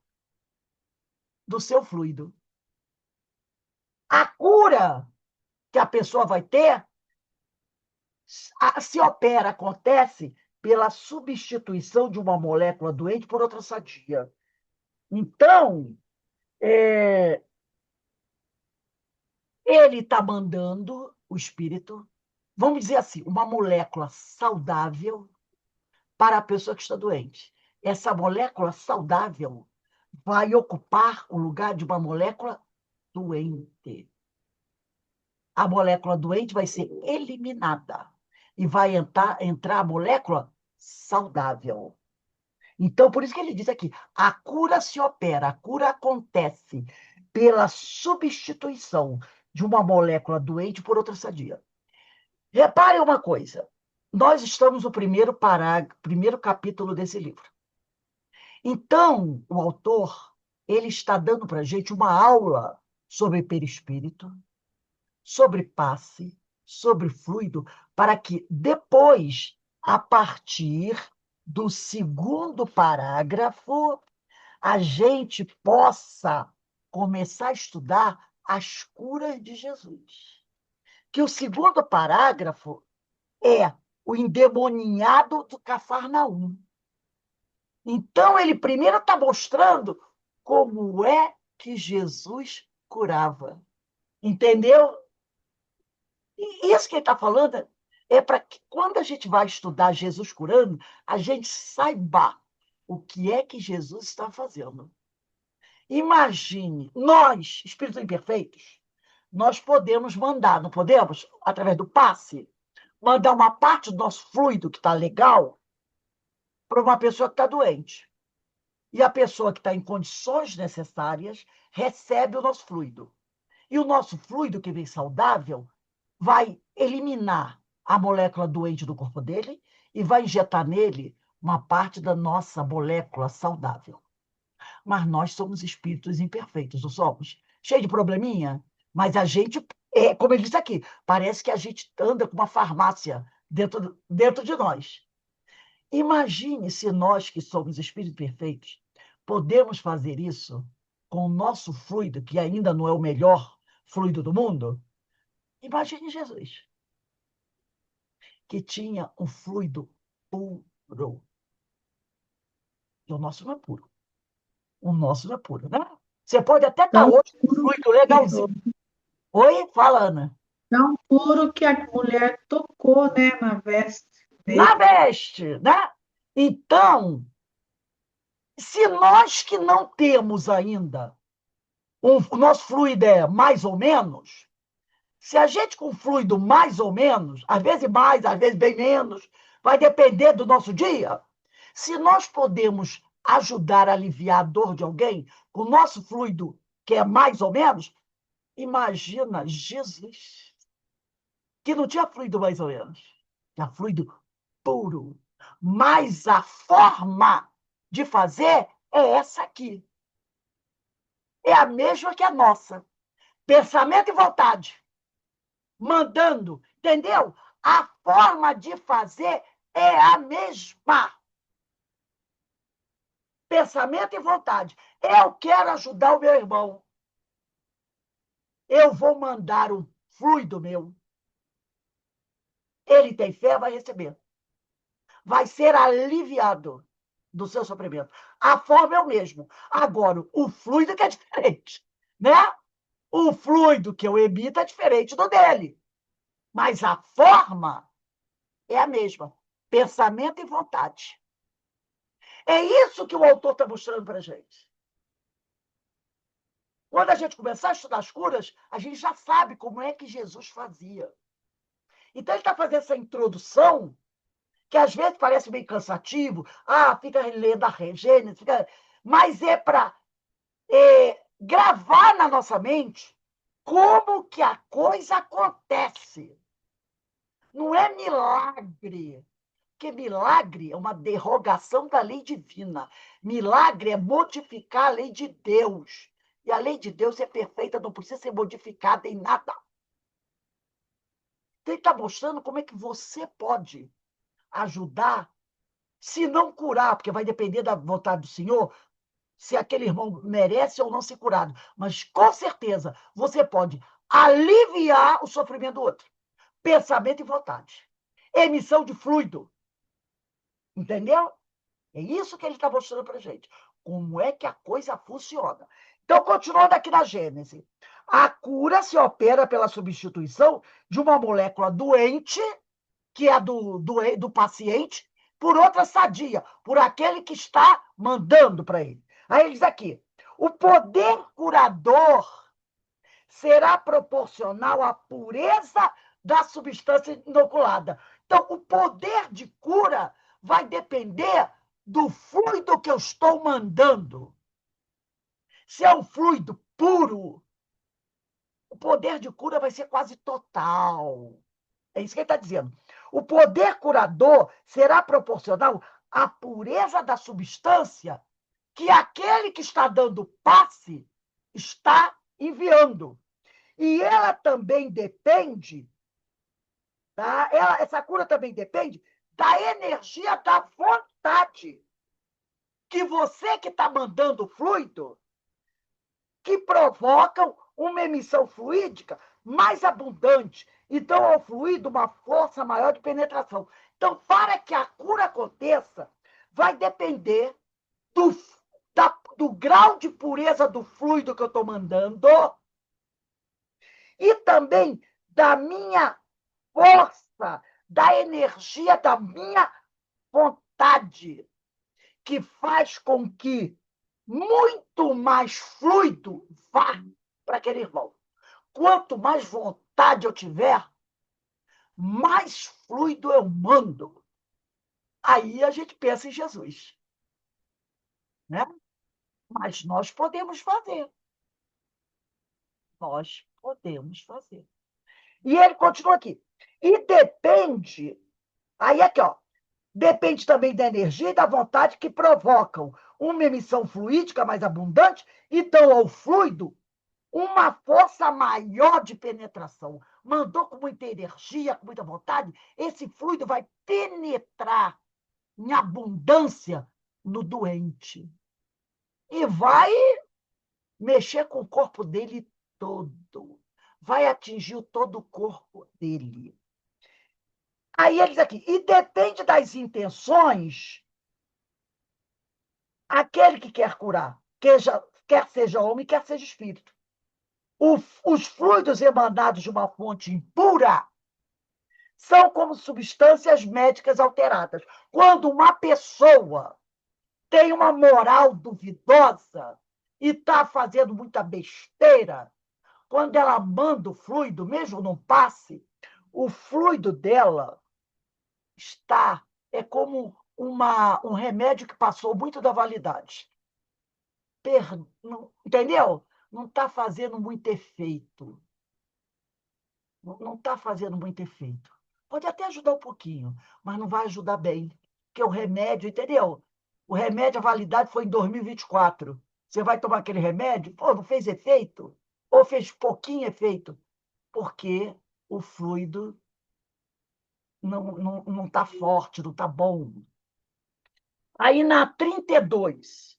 do seu fluido. A cura que a pessoa vai ter se opera, acontece pela substituição de uma molécula doente por outra sadia. Então, ele está mandando o espírito, vamos dizer assim, uma molécula saudável para a pessoa que está doente. Essa molécula saudável vai ocupar o lugar de uma molécula doente. A molécula doente vai ser eliminada e vai entrar a molécula saudável. Então, por isso que ele diz aqui, a cura se opera, a cura acontece pela substituição de uma molécula doente por outra sadia. Repare uma coisa, nós estamos no primeiro capítulo desse livro. Então, o autor, ele está dando para a gente uma aula sobre perispírito, sobre passe, sobre fluido, para que depois, a partir do segundo parágrafo, a gente possa começar a estudar as curas de Jesus. Que o segundo parágrafo é o endemoninhado do Cafarnaum. Então, ele primeiro está mostrando como é que Jesus curava. Entendeu? E isso que ele está falando é para que, quando a gente vai estudar Jesus curando, a gente saiba o que é que Jesus está fazendo. Imagine, nós, espíritos imperfeitos, nós podemos mandar, não podemos? Através do passe, mandar uma parte do nosso fluido que está legal para uma pessoa que está doente. E a pessoa que está em condições necessárias recebe o nosso fluido. E o nosso fluido, que vem saudável, vai eliminar a molécula doente do corpo dele e vai injetar nele uma parte da nossa molécula saudável. Mas nós somos espíritos imperfeitos, não somos? Cheio de probleminha, mas a gente, como ele disse aqui, parece que a gente anda com uma farmácia dentro de nós. Imagine se nós, que somos espíritos perfeitos, podemos fazer isso com o nosso fluido, que ainda não é o melhor fluido do mundo, imagine Jesus, que tinha um fluido puro. E o nosso não é puro. O nosso não é puro, né? Você pode até estar Tão hoje com um puro fluido legalzinho. Oi? Fala, Ana. tão puro que a mulher tocou, né, na veste Na dele. veste, né? Então, se nós que não temos ainda, o nosso fluido é mais ou menos, se a gente com fluido mais ou menos, às vezes mais, às vezes bem menos, vai depender do nosso dia. Se nós podemos ajudar a aliviar a dor de alguém com o nosso fluido, que é mais ou menos, imagina Jesus, que não tinha fluido mais ou menos, tinha fluido puro. Mas a forma de fazer é essa aqui. É a mesma que a nossa. Pensamento e vontade. Mandando, entendeu? A forma de fazer é a mesma. Pensamento e vontade. Eu quero ajudar o meu irmão. Eu vou mandar um fluido meu. Ele tem fé, vai receber. Vai ser aliviado do seu sofrimento. A forma é o mesmo. Agora, o fluido que é diferente, né? O fluido que eu emito é diferente do dele. Mas a forma é a mesma. Pensamento e vontade. É isso que o autor está mostrando para a gente. Quando a gente começar a estudar as curas, a gente já sabe como é que Jesus fazia. Então, ele está fazendo essa introdução, que às vezes parece meio cansativo. Fica lendo a Gênesis, mas é para gravar na nossa mente como que a coisa acontece. Não é milagre. Porque milagre é uma derrogação da lei divina. Milagre é modificar a lei de Deus. E a lei de Deus é perfeita, não precisa ser modificada em nada. Então, ele está mostrando como é que você pode ajudar, se não curar, porque vai depender da vontade do Senhor, se aquele irmão merece ou não ser curado. Mas, com certeza, você pode aliviar o sofrimento do outro. Pensamento e vontade. Emissão de fluido. Entendeu? É isso que ele está mostrando para a gente. Como é que a coisa funciona. Então, continuando aqui na Gênese. A cura se opera pela substituição de uma molécula doente, que é do paciente, por outra sadia, por aquele que está mandando para ele. Aí ele diz aqui, o poder curador será proporcional à pureza da substância inoculada. Então, o poder de cura vai depender do fluido que eu estou mandando. Se é um fluido puro, o poder de cura vai ser quase total. É isso que ele está dizendo. O poder curador será proporcional à pureza da substância que aquele que está dando passe está enviando. E ela também depende, tá? Essa cura também depende da energia da vontade que você que está mandando fluido, que provocam uma emissão fluídica mais abundante. Então, ao fluido, uma força maior de penetração. Então, para que a cura aconteça, vai depender do grau de pureza do fluido que eu estou mandando e também da minha força, da energia da minha vontade, que faz com que muito mais fluido vá para aquele irmão. Quanto mais vontade eu tiver, mais fluido eu mando. Aí a gente pensa em Jesus. Né? Mas nós podemos fazer. Nós podemos fazer. E ele continua aqui. E depende, aí aqui, ó, depende também da energia e da vontade que provocam uma emissão fluídica mais abundante e dão ao fluido uma força maior de penetração. Mandou com muita energia, com muita vontade, esse fluido vai penetrar em abundância no doente. e vai mexer com o corpo dele todo. Vai atingir todo o corpo dele. Aí ele diz aqui, e depende das intenções, aquele que quer curar, quer seja homem, quer seja espírito. Os fluidos emanados de uma fonte impura são como substâncias médicas alteradas. Quando uma pessoa tem uma moral duvidosa e está fazendo muita besteira, quando ela manda o fluido, mesmo não passe, o fluido dela é como um remédio que passou muito da validade. Entendeu? Não está fazendo muito efeito. Não está fazendo muito efeito. Pode até ajudar um pouquinho, mas não vai ajudar bem. Porque o remédio, entendeu? O remédio, a validade foi em 2024. Você vai tomar aquele remédio, pô, não fez efeito? Ou fez pouquinho efeito? Porque o fluido não está forte, não está bom. Aí na 32,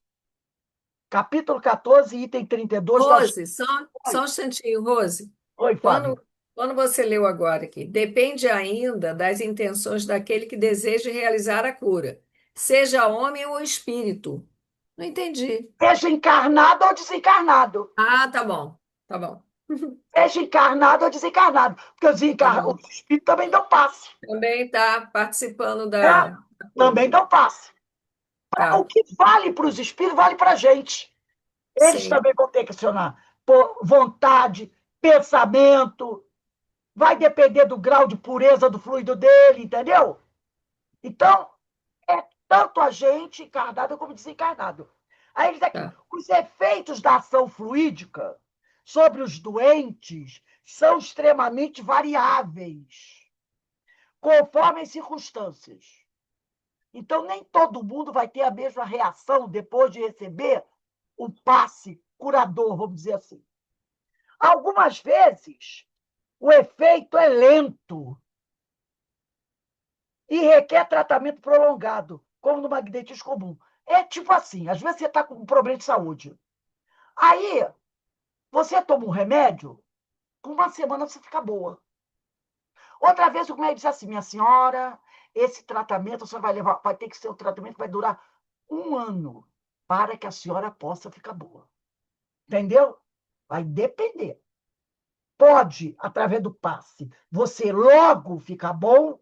capítulo 14, item 32 da... Rose, só um instantinho, Rose. Oi, Quando, Fábio. quando você leu agora aqui, depende ainda das intenções daquele que deseja realizar a cura, seja homem ou espírito. Não entendi. Seja encarnado ou desencarnado. Ah, tá bom, tá bom, Seja encarnado ou desencarnado. Porque tá bom. os espíritos também dão passe. Também está participando Né? da Também cura. dão passe. O Tá, que vale para os espíritos, vale para a gente. Eles sim, também vão ter que acionar por vontade, pensamento, vai depender do grau de pureza do fluido dele, entendeu? Então, é tanto a gente encarnado como desencarnado. Aí ele diz aqui, tá, os efeitos da ação fluídica sobre os doentes são extremamente variáveis, conforme as circunstâncias. Então, nem todo mundo vai ter a mesma reação depois de receber o passe curador, vamos dizer assim. Algumas vezes, o efeito é lento e requer tratamento prolongado, como no magnetismo comum. É tipo assim, às vezes você está com um problema de saúde. Aí, você toma um remédio, com uma semana você fica boa. Outra vez o médico disse assim, minha senhora, esse tratamento você vai ter que ser um tratamento que vai durar 1 ano para que a senhora possa ficar boa. Entendeu? Vai depender. Pode, através do passe, você logo ficar bom,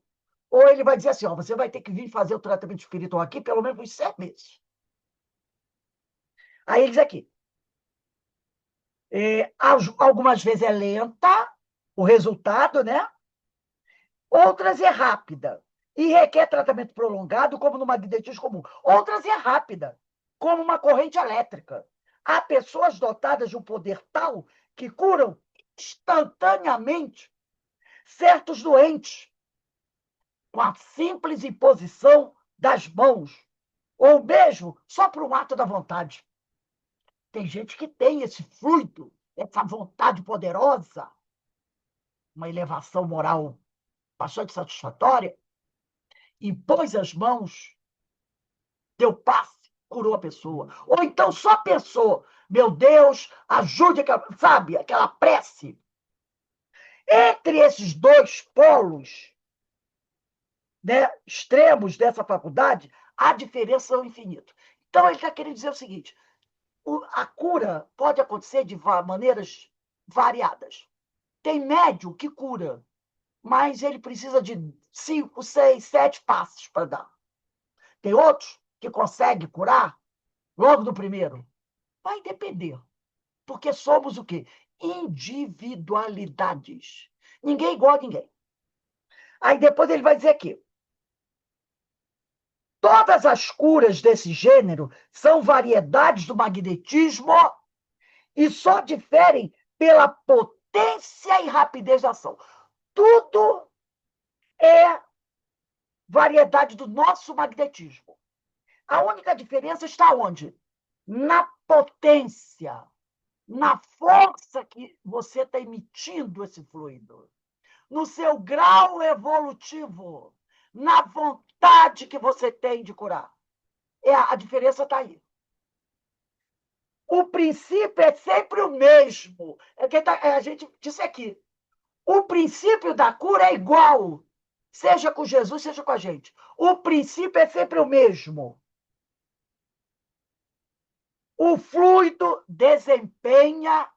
ou ele vai dizer assim, ó, você vai ter que vir fazer o tratamento espiritual aqui pelo menos uns 7 meses. Aí ele diz aqui, algumas vezes é lenta o resultado, né? Outras é rápida e requer tratamento prolongado, como no magnetismo comum. Outras é rápida, como uma corrente elétrica. Há pessoas dotadas de um poder tal que curam instantaneamente certos doentes com a simples imposição das mãos, ou mesmo só por um ato da vontade. Tem gente que tem esse fluido, essa vontade poderosa, uma elevação moral bastante satisfatória, impôs as mãos, deu passe, curou a pessoa. Ou então só pensou, meu Deus, ajude, sabe, aquela prece. Entre esses dois polos, né, extremos dessa faculdade, a diferença é infinita. Então, ele está querendo dizer o seguinte, a cura pode acontecer de maneiras variadas. Tem médium que cura, mas ele precisa de 5, 6, 7 passos para dar. Tem outros que conseguem curar logo no primeiro. Vai depender, porque somos o quê? Individualidades. Ninguém é igual a ninguém. Aí depois ele vai dizer aqui, todas as curas desse gênero são variedades do magnetismo e só diferem pela potência e rapidez da ação. Tudo é variedade do nosso magnetismo. A única diferença está onde? Na potência, na força que você está emitindo esse fluido, no seu grau evolutivo, na vontade que você tem de curar. A diferença está aí. O princípio é sempre o mesmo. A gente disse aqui. O princípio da cura é igual, seja com Jesus, seja com a gente. O princípio é sempre o mesmo. O fluido desempenha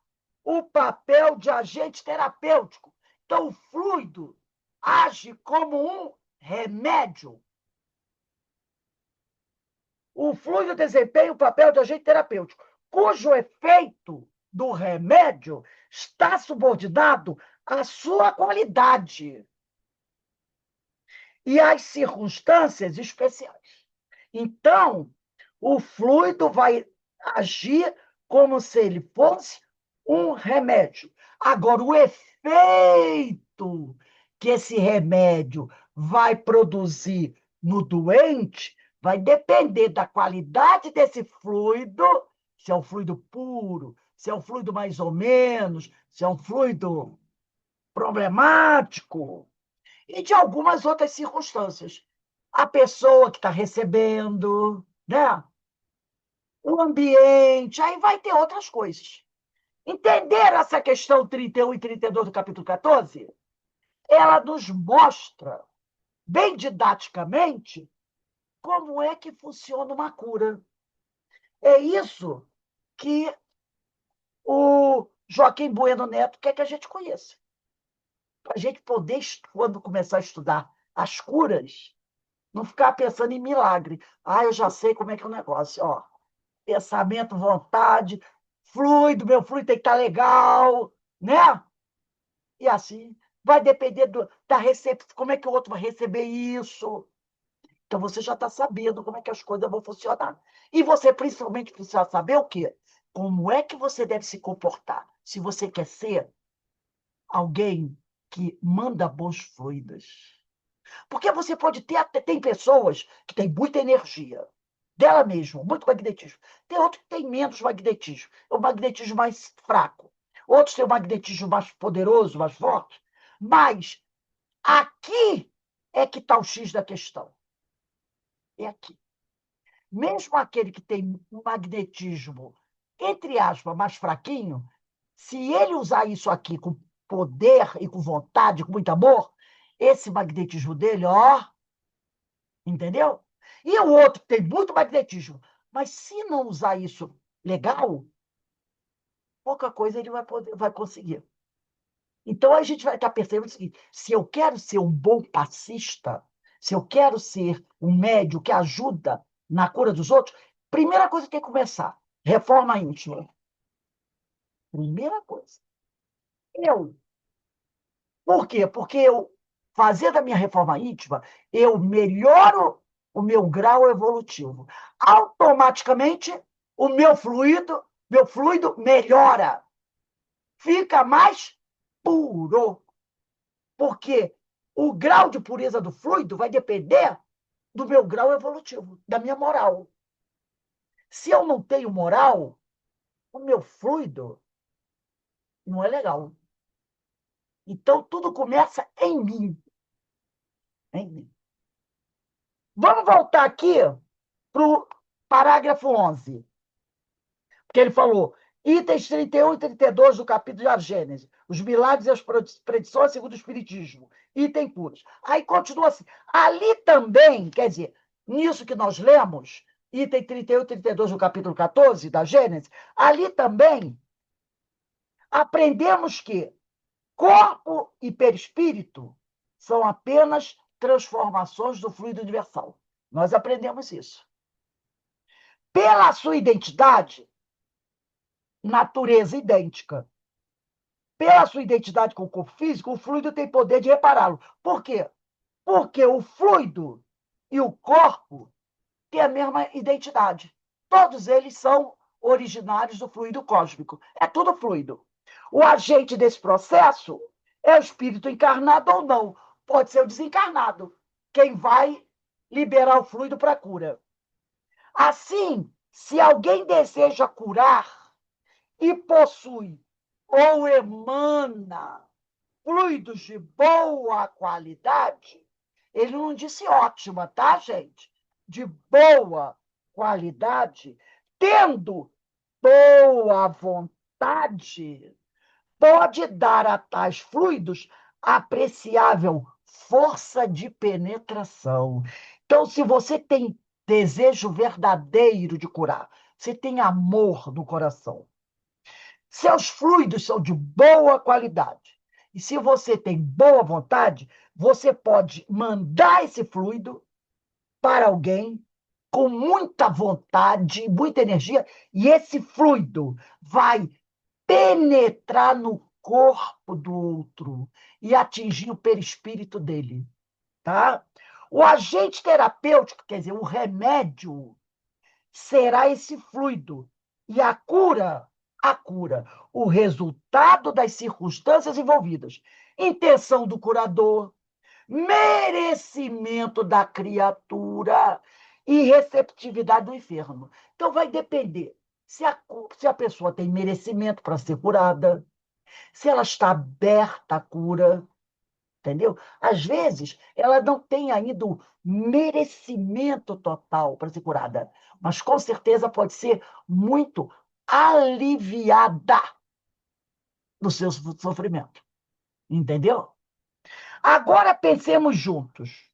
o papel de agente terapêutico. Então, o fluido age como um remédio. O fluido desempenha o papel de agente terapêutico, cujo efeito do remédio está subordinado à sua qualidade e às circunstâncias especiais. Então, o fluido vai agir como se ele fosse um remédio. Agora, o efeito que esse remédio vai produzir no doente vai depender da qualidade desse fluido, se é um fluido puro, se é um fluido mais ou menos, se é um fluido problemático, e de algumas outras circunstâncias. A pessoa que está recebendo, né? O ambiente, aí vai ter outras coisas. Entenderam essa questão 31 e 32 do capítulo 14? Ela nos mostra, bem didaticamente, como é que funciona uma cura. É isso que o Joaquim Bueno Neto quer que a gente conheça. Para a gente poder, quando começar a estudar as curas, não ficar pensando em milagre. Ah, eu já sei como é que é o negócio. Ó, pensamento, vontade, fluido, meu fluido tem que estar legal, né? E assim, vai depender da recepção, como é que o outro vai receber isso. Então, você já está sabendo como é que as coisas vão funcionar. E você, principalmente, precisa saber o quê? Como é que você deve se comportar se você quer ser alguém que manda bons fluidos. Porque você pode ter, tem pessoas que têm muita energia, dela mesma, muito magnetismo. Tem outros que têm menos magnetismo, é o magnetismo mais fraco. Outros têm o magnetismo mais poderoso, mais forte. Mas aqui é que está o X da questão. É aqui. Mesmo aquele que tem um magnetismo, entre aspas, mais fraquinho, se ele usar isso aqui com poder e com vontade, com muito amor, esse magnetismo dele, ó, entendeu? E o outro tem muito magnetismo, mas se não usar isso legal, pouca coisa ele vai conseguir. Então a gente vai estar percebendo o seguinte: se eu quero ser um bom passista, se eu quero ser um médium que ajuda na cura dos outros, primeira coisa que tem que começar, reforma íntima. Primeira coisa. Por quê? Porque eu, fazendo a minha reforma íntima, eu melhoro o meu grau evolutivo. Automaticamente, o meu fluido melhora. Fica mais puro. Porque o grau de pureza do fluido vai depender do meu grau evolutivo, da minha moral. Se eu não tenho moral, o meu fluido não é legal. Então, tudo começa em mim. Em mim. Vamos voltar aqui para o parágrafo 11. Porque ele falou, itens 31 e 32 do capítulo de Gênesis, os milagres e as predições segundo o Espiritismo, item puros. Aí continua assim, ali também, quer dizer, nisso que nós lemos, item 31 e 32 do capítulo 14 da Gênesis, ali também aprendemos que corpo e perispírito são apenas transformações do fluido universal. Nós aprendemos isso. Pela sua identidade, natureza idêntica. Pela sua identidade com o corpo físico, o fluido tem poder de repará-lo. Por quê? Porque o fluido e o corpo têm a mesma identidade. Todos eles são originários do fluido cósmico. É tudo fluido. O agente desse processo é o espírito encarnado ou não. Pode ser o desencarnado, quem vai liberar o fluido para a cura. Assim, se alguém deseja curar e possui ou emana fluidos de boa qualidade, ele não disse ótima, tá, gente? De boa qualidade, tendo boa vontade pode dar a tais fluidos apreciável força de penetração. Então, se você tem desejo verdadeiro de curar, você tem amor no coração, seus fluidos são de boa qualidade. E se você tem boa vontade, você pode mandar esse fluido para alguém com muita vontade, muita energia, e esse fluido vai penetrar no corpo do outro e atingir o perispírito dele, tá? O agente terapêutico, quer dizer, o remédio, será esse fluido. E a cura, o resultado das circunstâncias envolvidas. Intenção do curador, merecimento da criatura e receptividade do enfermo. Então, vai depender se a pessoa tem merecimento para ser curada, se ela está aberta à cura, entendeu? Às vezes, ela não tem ainda o merecimento total para ser curada, mas com certeza pode ser muito aliviada do seu sofrimento, entendeu? Agora pensemos juntos.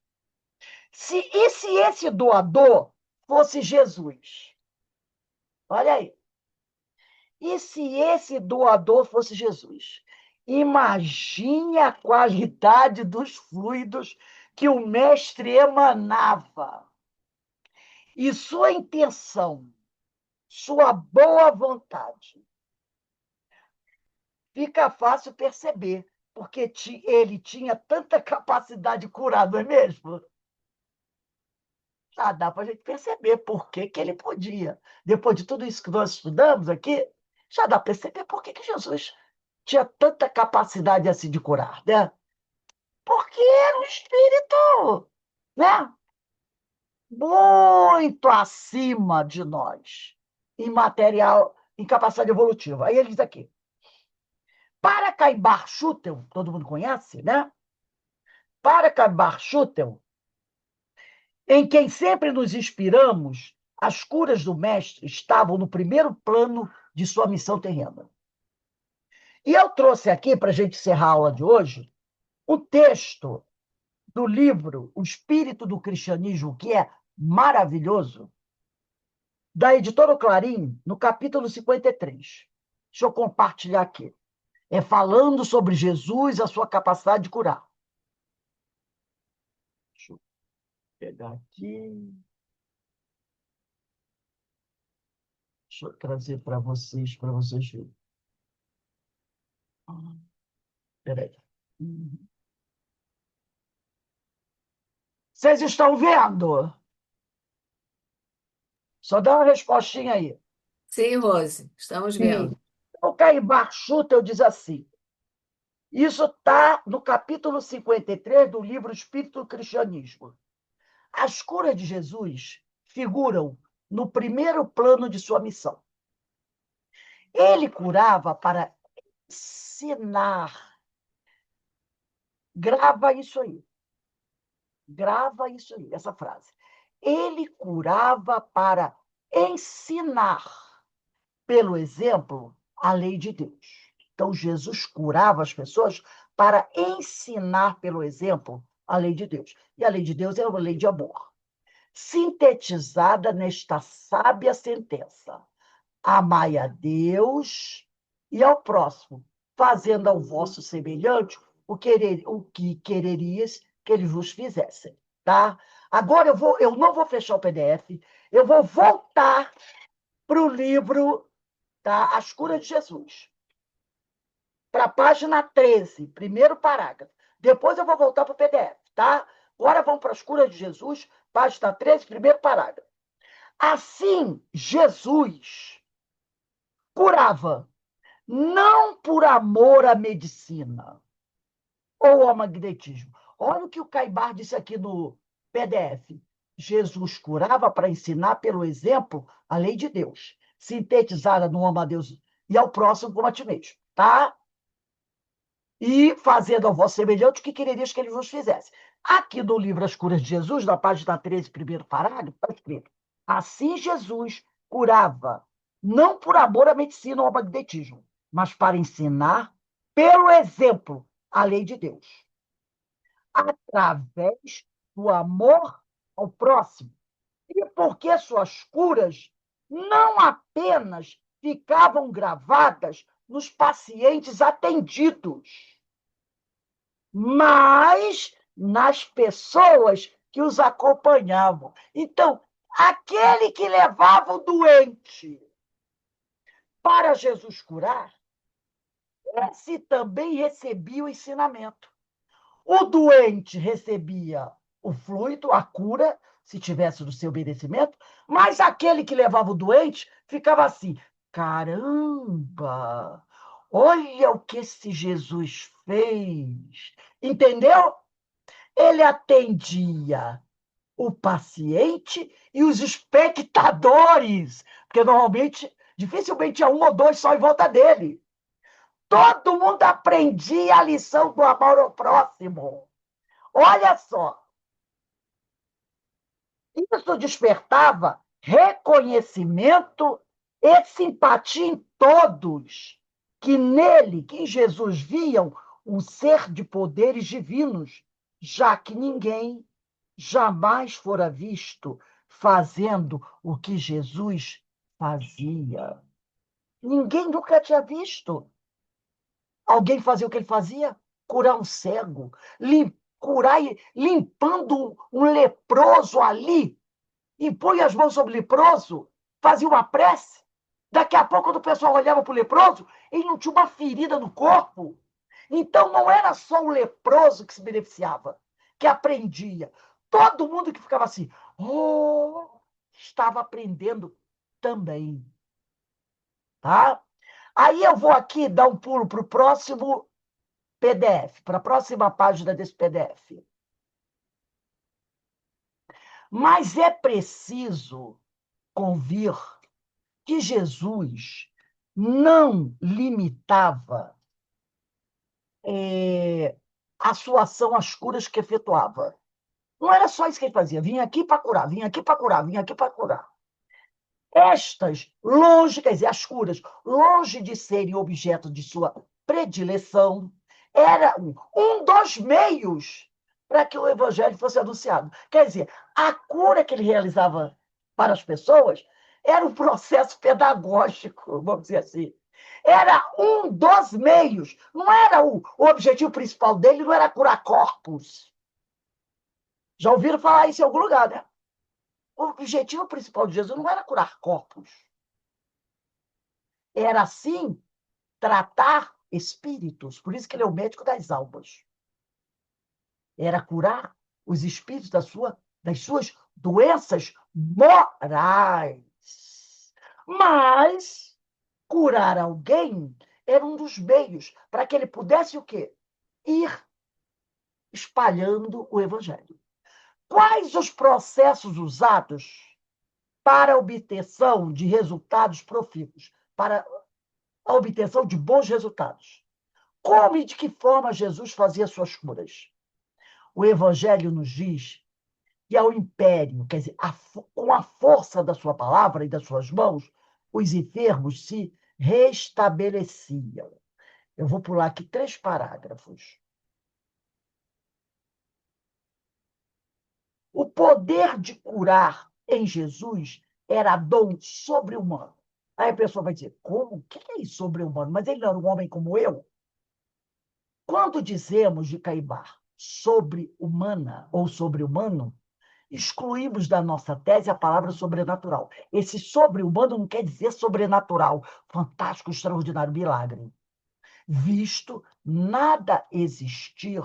Se esse doador fosse Jesus? Olha aí. E se esse doador fosse Jesus? Imagine a qualidade dos fluidos que o mestre emanava. E sua intenção, sua boa vontade. Fica fácil perceber, porque ele tinha tanta capacidade de curar, não é mesmo? Já dá para a gente perceber por que ele podia. Depois de tudo isso que nós estudamos aqui, já dá para perceber por que Jesus tinha tanta capacidade assim de curar, né? Porque era um espírito, né? Muito acima de nós, em material, em capacidade evolutiva. Aí ele diz aqui, para Caibar Schutel, todo mundo conhece, né? Para Caibar Schutel, em quem sempre nos inspiramos, as curas do mestre estavam no primeiro plano de sua missão terrena. E eu trouxe aqui, para a gente encerrar a aula de hoje, um texto do livro O Espírito do Cristianismo, que é maravilhoso, da editora Clarim, no capítulo 53. Deixa eu compartilhar aqui. É falando sobre Jesus, a sua capacidade de curar. Deixa eu pegar aqui. Deixa eu trazer para vocês verem. Peraí. Vocês estão vendo? Só dá uma respostinha aí. Sim, Rose, estamos vendo. O Caibar Schutel diz assim, isso está no capítulo 53 do livro Espírito do Cristianismo. As curas de Jesus figuram no primeiro plano de sua missão. Ele curava para ensinar. Grava isso aí. Grava isso aí, essa frase. Ele curava para ensinar, pelo exemplo, a lei de Deus. Então, Jesus curava as pessoas para ensinar, pelo exemplo, a lei de Deus. E a lei de Deus é uma lei de amor, sintetizada nesta sábia sentença: amai a Deus e ao próximo, fazendo ao vosso semelhante o que quererias que eles vos fizessem. Tá? Agora eu não vou fechar o PDF, eu vou voltar para o livro, tá? As Curas de Jesus, para a página 13, primeiro parágrafo. Depois eu vou voltar para o PDF, tá? Agora vamos para as Curas de Jesus, página 13, primeiro parágrafo. Assim, Jesus curava, não por amor à medicina ou ao magnetismo. Olha o que o Caibar disse aqui no PDF. Jesus curava para ensinar pelo exemplo a lei de Deus, sintetizada no ama a Deus e ao próximo como a ti mesmo, tá? E fazendo ao vosso semelhante o que quererias que ele vos fizesse. Aqui no livro As Curas de Jesus, na página 13, primeiro parágrafo, está escrito: assim Jesus curava, não por amor à medicina ou ao magnetismo, mas para ensinar, pelo exemplo, a lei de Deus, através do amor ao próximo. E porque suas curas não apenas ficavam gravadas nos pacientes atendidos, mas nas pessoas que os acompanhavam. Então, aquele que levava o doente para Jesus curar, esse também recebia o ensinamento. O doente recebia o fluido, a cura, se tivesse do seu merecimento, mas aquele que levava o doente ficava assim: caramba, olha o que esse Jesus fez. Entendeu? Ele atendia o paciente e os espectadores, porque normalmente, dificilmente tinha um ou dois só em volta dele. Todo mundo aprendia a lição do amor ao próximo. Olha só, isso despertava reconhecimento e simpatia em todos, que nele, que em Jesus, viam um ser de poderes divinos, já que ninguém jamais fora visto fazendo o que Jesus fazia. Ninguém nunca tinha visto alguém fazer o que ele fazia, curar um cego, curar limpando um leproso ali, e põe as mãos sobre o leproso, fazia uma prece. Daqui a pouco, quando o pessoal olhava para o leproso, ele não tinha uma ferida no corpo. Então, não era só o leproso que se beneficiava, que aprendia. Todo mundo que ficava assim, oh, estava aprendendo também. Tá? Aí eu vou aqui dar um pulo para o próximo PDF, para a próxima página desse PDF. Mas é preciso convir que Jesus não limitava a sua ação às curas que efetuava. Não era só isso que ele fazia. Vinha aqui para curar, vinha aqui para curar, vinha aqui para curar. Estas, longe, quer dizer, as curas, longe de serem objeto de sua predileção, era um dos meios para que o evangelho fosse anunciado. Quer dizer, a cura que ele realizava para as pessoas era um processo pedagógico, vamos dizer assim. Era um dos meios, não era o objetivo principal dele, não era curar corpos. Já ouviram falar isso em algum lugar, né? O objetivo principal de Jesus não era curar corpos. Era, sim, tratar espíritos. Por isso que ele é o médico das almas. Era curar os espíritos das suas doenças morais. Mas curar alguém era um dos meios para que ele pudesse o quê? Ir espalhando o evangelho. Quais os processos usados para a obtenção de resultados profícuos, para a obtenção de bons resultados? Como e de que forma Jesus fazia suas curas? O Evangelho nos diz que ao império, quer dizer, com a força da sua palavra e das suas mãos, os enfermos se restabeleciam. Eu vou pular aqui 3 parágrafos. O poder de curar em Jesus era dom sobre-humano. Aí a pessoa vai dizer, como? O que é isso sobre-humano? Mas ele não era um homem como eu? Quando dizemos de Caibar sobre-humana ou sobre-humano, excluímos da nossa tese a palavra sobrenatural. Esse sobre-humano não quer dizer sobrenatural, fantástico, extraordinário, milagre. Visto nada existir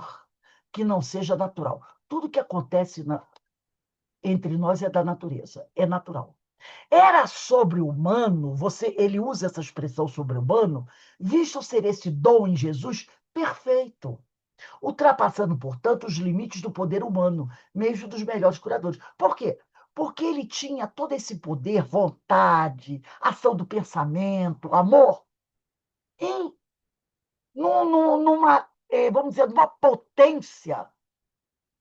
que não seja natural. Tudo que acontece entre nós é da natureza, é natural. Era sobre-humano, ele usa essa expressão sobre-humano, visto ser esse dom em Jesus perfeito, ultrapassando, portanto, os limites do poder humano, mesmo dos melhores curadores. Por quê? Porque ele tinha todo esse poder, vontade, ação do pensamento, amor, em, numa, vamos dizer, numa potência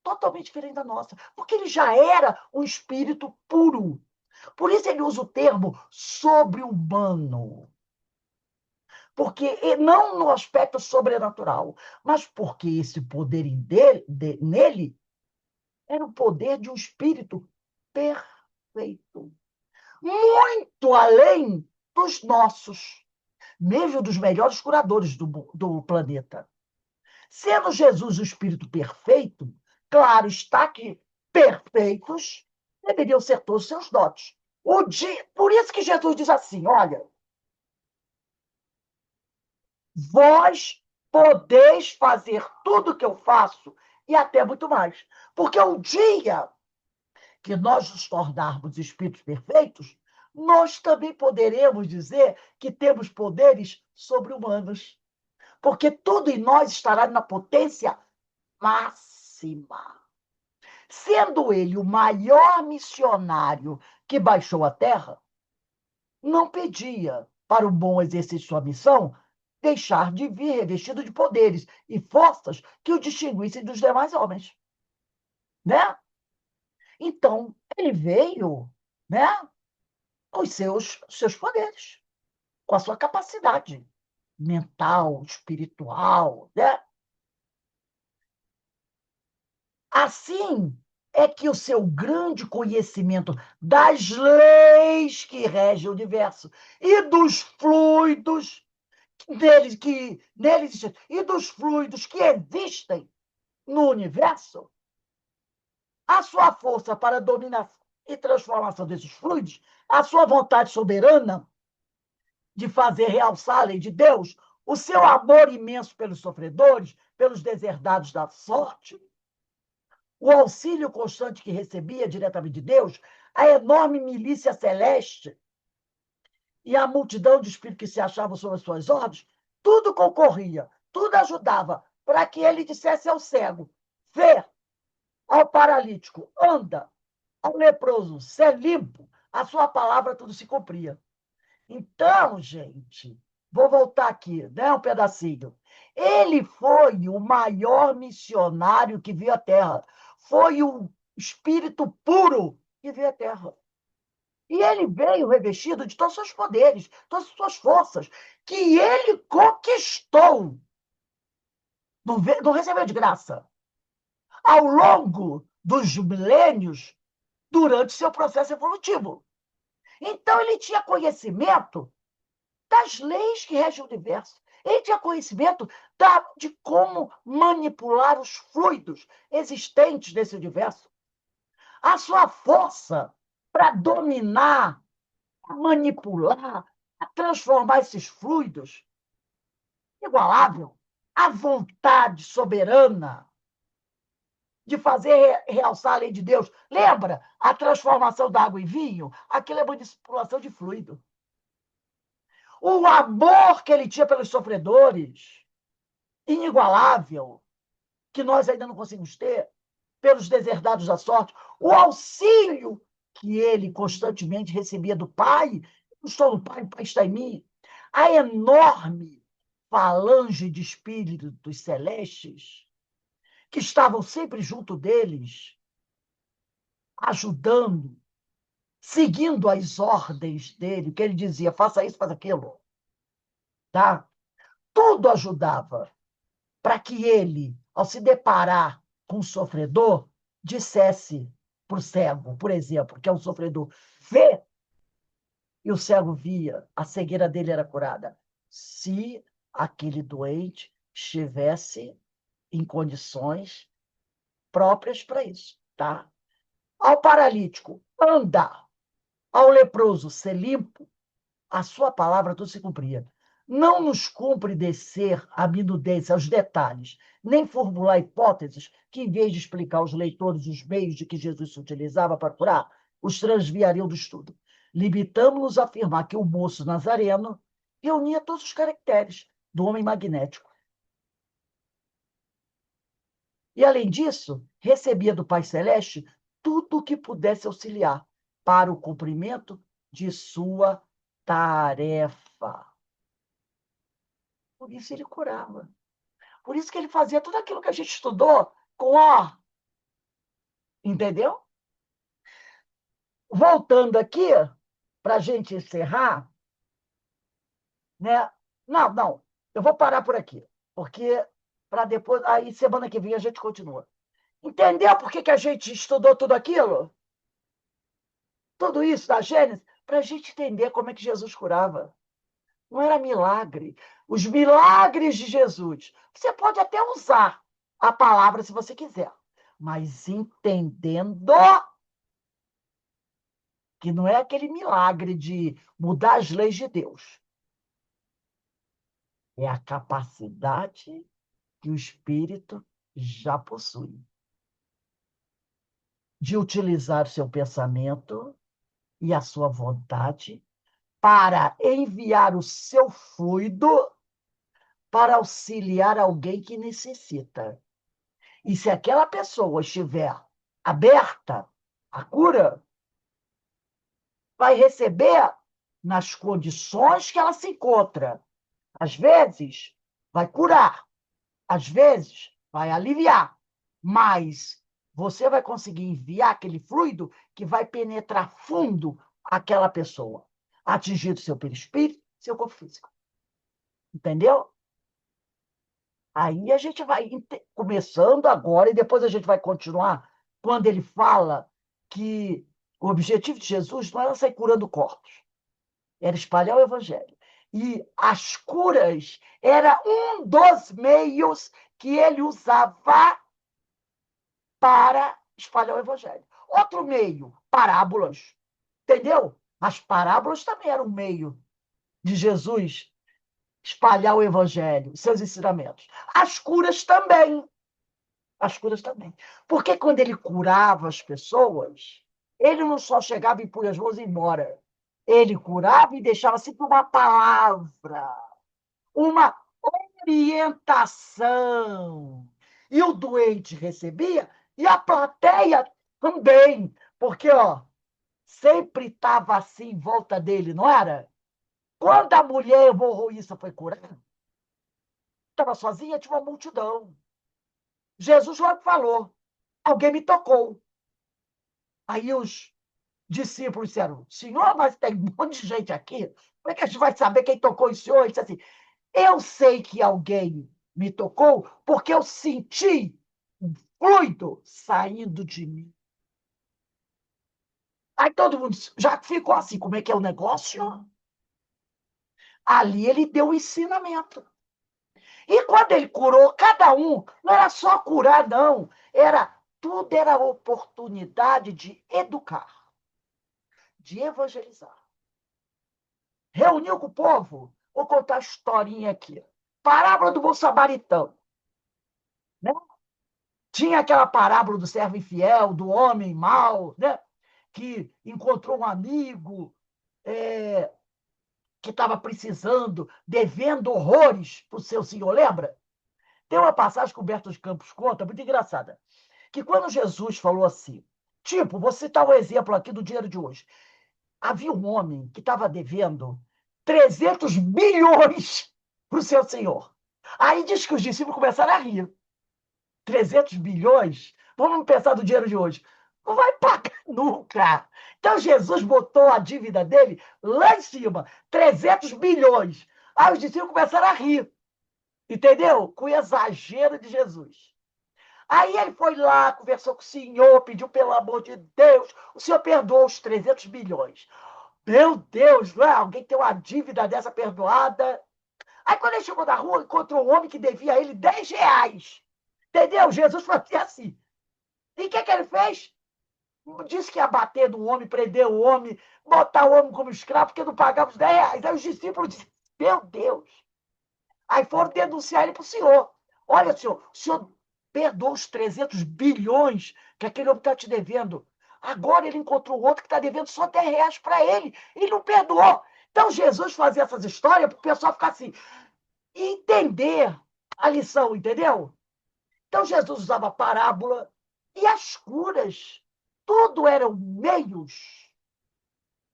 totalmente diferente da nossa. Porque ele já era um espírito puro. Por isso ele usa o termo sobre-humano. Porque não no aspecto sobrenatural, mas porque esse poder nele era o poder de um espírito perfeito. Muito além dos nossos, mesmo dos melhores curadores do planeta. Sendo Jesus o espírito perfeito, claro está que perfeitos deveriam ser todos seus dotes. Por isso que Jesus diz assim: olha, vós podeis fazer tudo o que eu faço e até muito mais. Porque o dia que nós nos tornarmos espíritos perfeitos, nós também poderemos dizer que temos poderes sobre-humanos. Porque tudo em nós estará na potência máxima. Sendo ele o maior missionário que baixou a terra, não pedia, para o bom exercício de sua missão, deixar de vir revestido de poderes e forças que o distinguissem dos demais homens. Né? Então, ele veio, né, com os seus poderes, com a sua capacidade mental, espiritual. Né? Assim é que o seu grande conhecimento das leis que regem o universo e dos fluidos neles existem, e dos fluidos que existem no universo, a sua força para dominação e transformação desses fluidos, a sua vontade soberana de fazer realçar a lei de Deus, o seu amor imenso pelos sofredores, pelos deserdados da sorte, o auxílio constante que recebia diretamente de Deus, a enorme milícia celeste e a multidão de espíritos que se achavam sob as suas ordens, tudo concorria, tudo ajudava para que ele dissesse ao cego: vê, ao paralítico, anda, ao leproso, ser limpo, a sua palavra tudo se cumpria. Então, gente, vou voltar aqui, né, um pedacinho. Ele foi o maior missionário que viu a Terra. Foi o espírito puro que viu a Terra. E ele veio revestido de todos os seus poderes, todas as suas forças, que ele conquistou. Não recebeu de graça. Ao longo dos milênios, durante seu processo evolutivo. Então, ele tinha conhecimento das leis que regem o universo. Ele tinha conhecimento de como manipular os fluidos existentes nesse universo. A sua força para dominar, a manipular, a transformar esses fluidos, igualável. A vontade soberana de fazer realçar a lei de Deus. Lembra a transformação da água em vinho? Aquilo é manipulação de fluido. O amor que ele tinha pelos sofredores, inigualável, que nós ainda não conseguimos ter, pelos deserdados da sorte, o auxílio que ele constantemente recebia do Pai, eu estou no Pai, o Pai está em mim, a enorme falange de espíritos celestes que estavam sempre junto deles, ajudando, seguindo as ordens dele, que ele dizia, faça isso, faça aquilo. Tá? Tudo ajudava para que ele, ao se deparar com o sofredor, dissesse para o cego, por exemplo, que é um sofredor, vê, e o cego via, a cegueira dele era curada. Se aquele doente estivesse em condições próprias para isso, tá? Ao paralítico, anda. Ao leproso, ser limpo, a sua palavra tudo se cumpria. Não nos cumpre descer à minudência, aos detalhes, nem formular hipóteses que, em vez de explicar aos leitores os meios de que Jesus se utilizava para curar, os transviariam do estudo. Limitamos-nos a afirmar que o moço nazareno reunia todos os caracteres do homem magnético. E, além disso, recebia do Pai Celeste tudo o que pudesse auxiliar para o cumprimento de sua tarefa. Por isso ele curava. Por isso que ele fazia tudo aquilo que a gente estudou com ó. Entendeu? voltando aqui, para a gente encerrar, né? Não, não, eu vou parar por aqui, porque para depois, aí semana que vem a gente continua. Entendeu por que a gente estudou tudo aquilo? Tudo isso da Gênesis? Para a gente entender como é que Jesus curava. Não era milagre. Os milagres de Jesus. Você pode até usar a palavra se você quiser, mas entendendo que não é aquele milagre de mudar as leis de Deus. É a capacidade que o Espírito já possui de utilizar o seu pensamento e a sua vontade para enviar o seu fluido para auxiliar alguém que necessita. E se aquela pessoa estiver aberta à cura, vai receber nas condições que ela se encontra. Às vezes, vai curar, às vezes, vai aliviar, mas você vai conseguir enviar aquele fluido que vai penetrar fundo aquela pessoa, atingindo seu perispírito, seu corpo físico. Entendeu? Aí a gente vai começando agora e depois a gente vai continuar quando ele fala que o objetivo de Jesus não era sair curando corpos, era espalhar o evangelho. E as curas era um dos meios que ele usava para espalhar o evangelho. Outro meio, parábolas. Entendeu? As parábolas também eram um meio de Jesus espalhar o evangelho, seus ensinamentos. As curas também. As curas também. Porque quando ele curava as pessoas, ele não só chegava e punha as mãos e ia embora. Ele curava e deixava sempre uma palavra, uma orientação. E o doente recebia, e a plateia também. Porque, ó, sempre estava assim em volta dele, não era? Quando a mulher hemorroísta foi curada, estava sozinha, tinha uma multidão. Jesus logo falou: alguém me tocou. Aí os discípulos disseram: Senhor, mas tem um monte de gente aqui. Como é que a gente vai saber quem tocou o senhor? Ele disse assim: eu sei que alguém me tocou porque eu senti um fluido saindo de mim. Aí todo mundo já ficou assim: como é que é o negócio? Ali ele deu o ensinamento. E quando ele curou, cada um, não era só curar, não. Tudo era oportunidade de educar, de evangelizar. Reuniu com o povo, vou contar a historinha aqui. Parábola do bom samaritano. Né? Tinha aquela parábola do servo infiel, do homem mau, né? Que encontrou um amigo que estava precisando, devendo horrores para o seu senhor, lembra? Tem uma passagem que o Humberto de Campos conta, muito engraçada, que quando Jesus falou assim, tipo, vou citar um exemplo aqui do dinheiro de hoje. Havia um homem que estava devendo 300 bilhões para o seu senhor. Aí diz que os discípulos começaram a rir. 300 bilhões? Vamos pensar do dinheiro de hoje. Não vai pagar nunca. Então Jesus botou a dívida dele lá em cima, 300 bilhões. Aí os discípulos começaram a rir. Entendeu? Com o exagero de Jesus. Aí ele foi lá, conversou com o senhor, pediu pelo amor de Deus. O senhor perdoou os 300 bilhões. Meu Deus, não é? Alguém tem uma dívida dessa perdoada? Aí quando ele chegou na rua, encontrou um homem que devia a ele 10 reais. Entendeu? Jesus fazia assim. E o que ele fez? Disse que ia bater no homem, prender o homem, botar o homem como escravo, porque não pagava os 10 reais. Aí os discípulos disseram, meu Deus. Aí foram denunciar ele para o senhor. Olha, senhor, o senhor perdoou os 300 bilhões que aquele homem está te devendo. Agora ele encontrou outro que está devendo só 10 reais para ele. Ele não perdoou. Então Jesus fazia essas histórias para o pessoal ficar assim, e entender a lição, entendeu? Então Jesus usava parábola e as curas. Tudo eram meios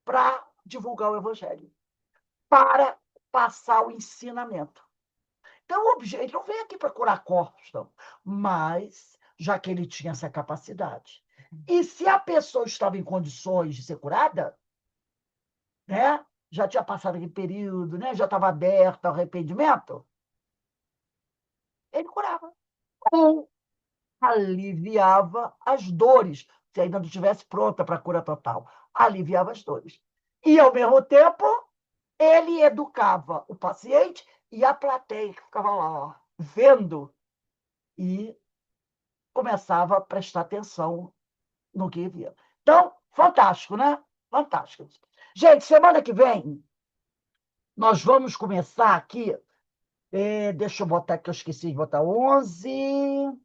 para divulgar o evangelho, para passar o ensinamento. Então, ele não veio aqui para curar corpos, não. Mas, já que ele tinha essa capacidade, E se a pessoa estava em condições de ser curada, né? Já tinha passado aquele período, né? Já estava aberto ao arrependimento, ele curava. Ou aliviava as dores, se ainda não estivesse pronta para a cura total. Aliviava as dores. E, ao mesmo tempo, ele educava o paciente e a plateia que ficava lá, ó, vendo, e começava a prestar atenção no que via. Então, fantástico, né? Fantástico. Gente, semana que vem, nós vamos começar aqui. Deixa eu botar aqui, eu esqueci de botar 11,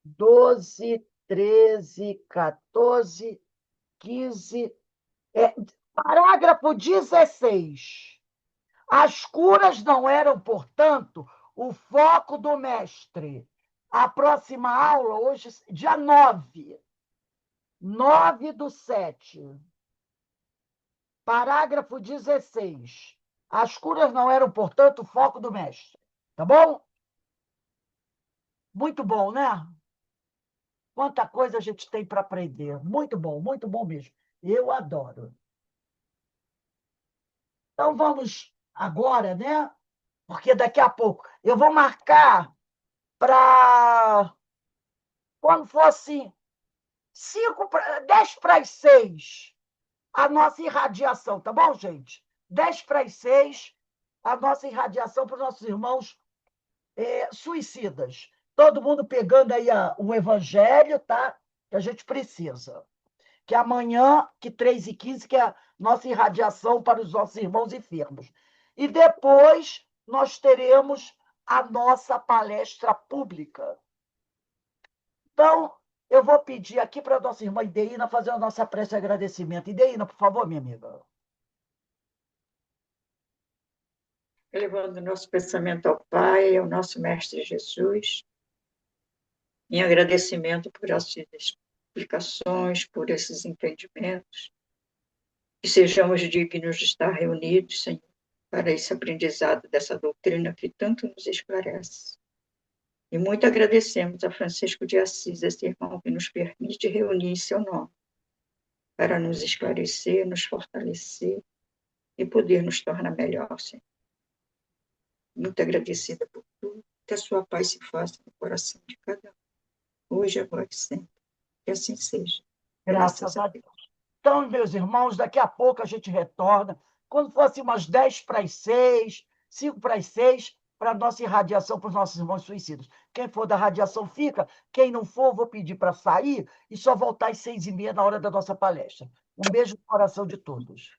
12, 13, 14, 15. Parágrafo 16. As curas não eram, portanto, o foco do mestre. A próxima aula, hoje, dia 9/7. Parágrafo 16. As curas não eram, portanto, o foco do mestre. Tá bom? Muito bom, né? Quanta coisa a gente tem para aprender. Muito bom mesmo. Eu adoro. Então, vamos agora, né? Porque daqui a pouco eu vou marcar para quando fosse 10 para as 6, a nossa irradiação, tá bom, gente? 10 para as 6, a nossa irradiação para os nossos irmãos suicidas. Todo mundo pegando aí o evangelho, tá? Que a gente precisa. Que amanhã, que 3h15, que é a nossa irradiação para os nossos irmãos enfermos. E depois nós teremos a nossa palestra pública. Então, eu vou pedir aqui para a nossa irmã Ideína fazer a nossa prece de agradecimento. Ideína, por favor, minha amiga. Elevando nosso pensamento ao Pai, ao nosso Mestre Jesus, em agradecimento por essas explicações, por esses entendimentos, que sejamos dignos de estar reunidos, Senhor, para esse aprendizado dessa doutrina que tanto nos esclarece. E muito agradecemos a Francisco de Assis, esse irmão que nos permite reunir em seu nome, para nos esclarecer, nos fortalecer e poder nos tornar melhor, Senhor. Muito agradecida por tudo, que a sua paz se faça no coração de cada um, hoje, agora e sempre. Que assim seja. Graças a Deus. Então, meus irmãos, daqui a pouco a gente retorna. Quando fosse umas 10 para as 6, 5 para as 6, para a nossa irradiação para os nossos irmãos suicidas. Quem for da radiação fica, quem não for, vou pedir para sair e só voltar às 6h30 na hora da nossa palestra. Um beijo no coração de todos.